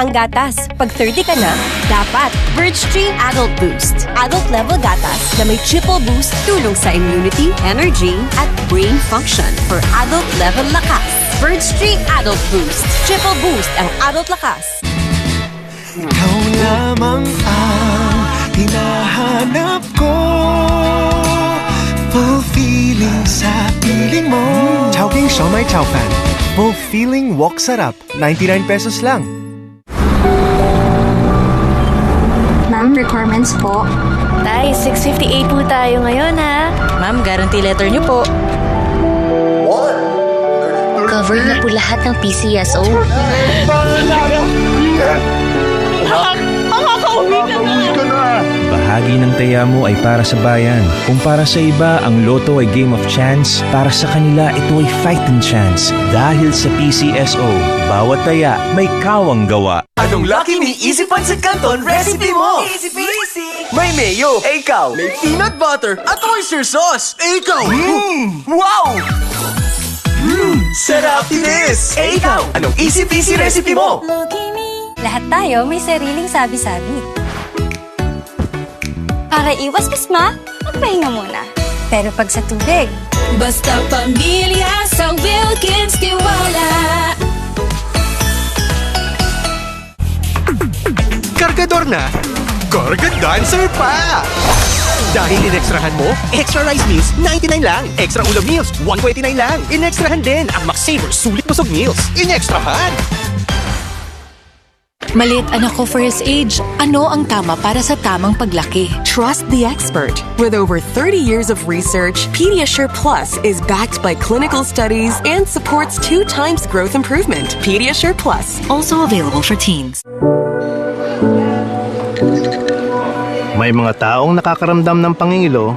Ang gatas, pag 30 ka na, dapat Virgstream Adult Boost. Adult level gatas na may triple boost tulong sa immunity, energy, at brain function for adult level lakas. Birdstream Adult Boost. Triple boost ang adult lakas. Ikaw lamang ang hinahanap ko. Fulfilling sa piling mo. Chowking Siomai Chow Fan. Fulfilling wok sarap. 99 pesos lang. Ma'am, requirements po. Tay, 658 po tayo ngayon ha. Ma'am, guarantee letter niyo po. Covered na po lahat ng PCSO. Bahagi ng taya mo ay para sa bayan. Kung para sa iba, ang loto ay game of chance, para sa kanila ito ay fighting chance. Dahil sa PCSO, bawat taya may kawang gawa. Anong lucky me Easy Pancit Canton recipe mo? Easy peasy! May mayo, ikaw. May peanut butter at oyster sauce, ikaw. Wow! Sarap tinis! Ikaw, anong easy peasy recipe mo? Lahat tayo may sariling sabi-sabi. Para iwas pisma, magpahinga muna. Pero pag sa tubig, basta pamilya sa Wilkins Tiwala. Kargador na, Karga Dancer pa! Dahil in-extrahan mo, extra rice meals, 99 lang. Extra ulam meals, 129 lang. In-extrahan din ang McSaver Sulit Busog Meals. In-extrahan! Maliit anak ko for his age, ano ang tama para sa tamang paglaki? Trust the expert. With over 30 years of research, Pediasure Plus is backed by clinical studies and supports 2 times growth improvement. Pediasure Plus, Also available for teens. May mga taong nakakaramdam ng pangingilo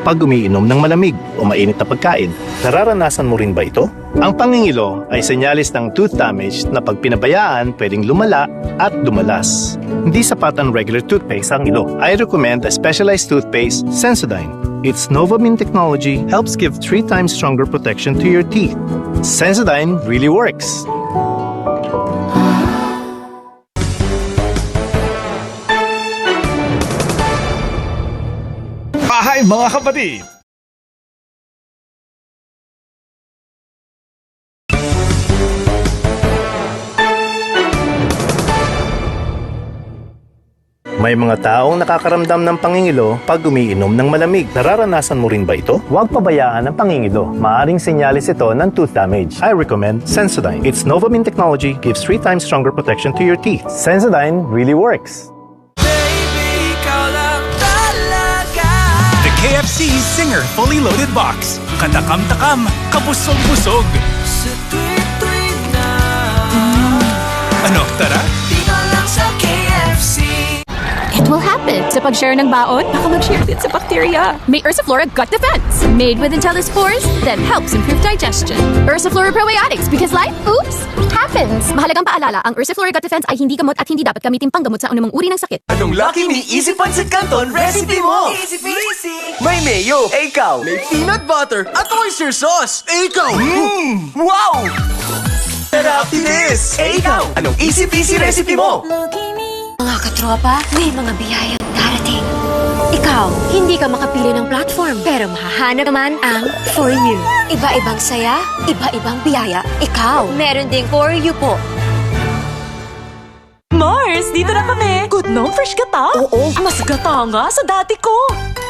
pag umiinom ng malamig o mainit na pagkain. Nararanasan mo rin ba ito? Ang pangingilo ay senyalis ng tooth damage na pag pinabayaan pwedeng lumala at dumalas. Hindi sapat ang regular toothpaste ang ilo. I recommend a specialized toothpaste, Sensodyne. Its Novamine technology helps give 3 times stronger protection to your teeth. Sensodyne really works. Hi mga kapatid! May mga taong nakakaramdam ng pangingilo pag umiinom ng malamig. Nararanasan mo rin ba ito? Huwag pabayaan ang pangingilo. Maaring senyalis ito ng tooth damage. I recommend Sensodyne. Its Novamine technology gives 3 times stronger protection to your teeth. Sensodyne really works. KFC Singer Fully Loaded Box. Katakam-takam, kabusog-busog. Sa tweet-tweet na. Ano, tara? Dito lang sa KFC. It will happen. Sa pag-share ng baon, baka mag-share din sa bacteria. May Ursiflora Gut Defense. Made with IntelliSpores that helps improve digestion. Ursiflora Probiotics because life, oops, happens. Mahalagang paalala, ang Ursiflora Gut Defense ay hindi gamot at hindi dapat gamitin panggamot sa anumang uri ng sakit. Anong lucky me Easy Pancit Canton recipe mo? Easy peasy! May mayo, ikaw. May peanut butter at oyster sauce, ikaw. Wow! Sarap tinis! Ikaw, anong easy peasy recipe mo? mga katropa, may mga biyayang darating. Ikaw, hindi ka makapili ng platform, pero mahahanap naman ang For You. Iba-ibang saya, iba-ibang biyaya. Ikaw, meron ding For You po. Mars, dito na kami! Good Gnome Fresh Gata? Oo, mas gata nga sa dati ko.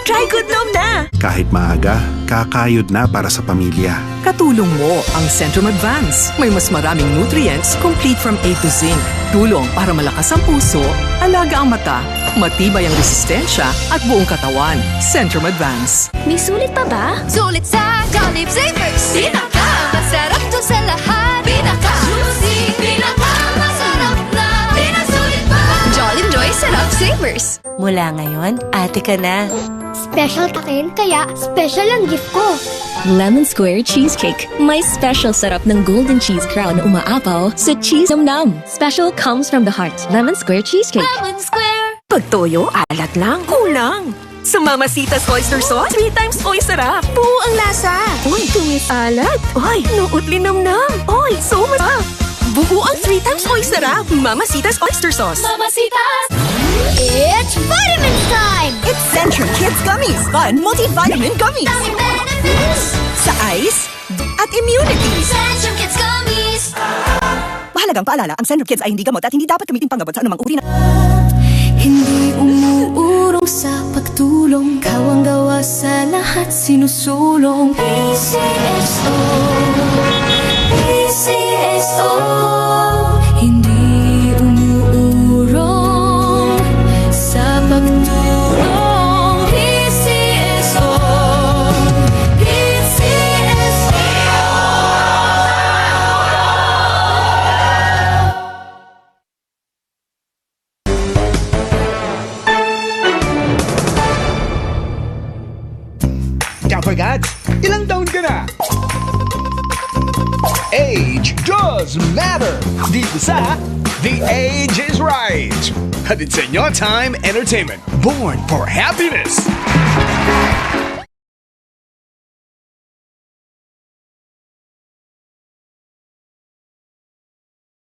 Try Good Gnome na! Kahit maaga, kakayod na para sa pamilya. Katulong mo ang Centrum Advance. May mas maraming nutrients complete from A to Zinc. Tulong para malakas ang puso, alaga ang mata, matibay ang resistensya at buong katawan. Centrum Advance. May sulit pa ba? Sulit sa Jollibee Savers! Pinaka! Masarap to sa lahat! Pinaka! Juicy! Pinaka! Masarap na! Pinasulit pa! Jollibee Joy Sarap Savers! Mula ngayon, ate ka na. Special ka rin, kaya special ang gift ko. Lemon Square Cheesecake. May special sarap ng golden cheese crown na umaapaw sa cheese nam. Special comes from the heart. Lemon Square Cheesecake. Lemon Square! Pag toyo, alat lang. Kulang. Sa Mamacita's Oyster Sauce, 3 times oyster sarap. Buo ang lasa. Uy, tumis alat. Uy, nuot linamnam. Uy, so masarap. Buo ang 3 times oyster sarap. Mamacita's Oyster Sauce. Mamacita's! It's vitamin time! It's Centrum Kids Gummies. Fun multivitamin gummies. Dami benefits! Sa eyes at immunity. Centrum Kids Gummies! Mahalagang paalala, ang Senro Kids ay hindi gamot at hindi dapat gamitin panggamot sa anumang uri na... Hindi umuurong sa pagtulong, ikaw ang gawa sa lahat sinusulong. PCSO, PCSO. Hindi umuurong sa pagtulong. PCSO, PCSO. Kapagad, ilang taon ka na? Age does matter! Dito sa The Age is Right! Hatid sa inyo Time Entertainment. Born for happiness!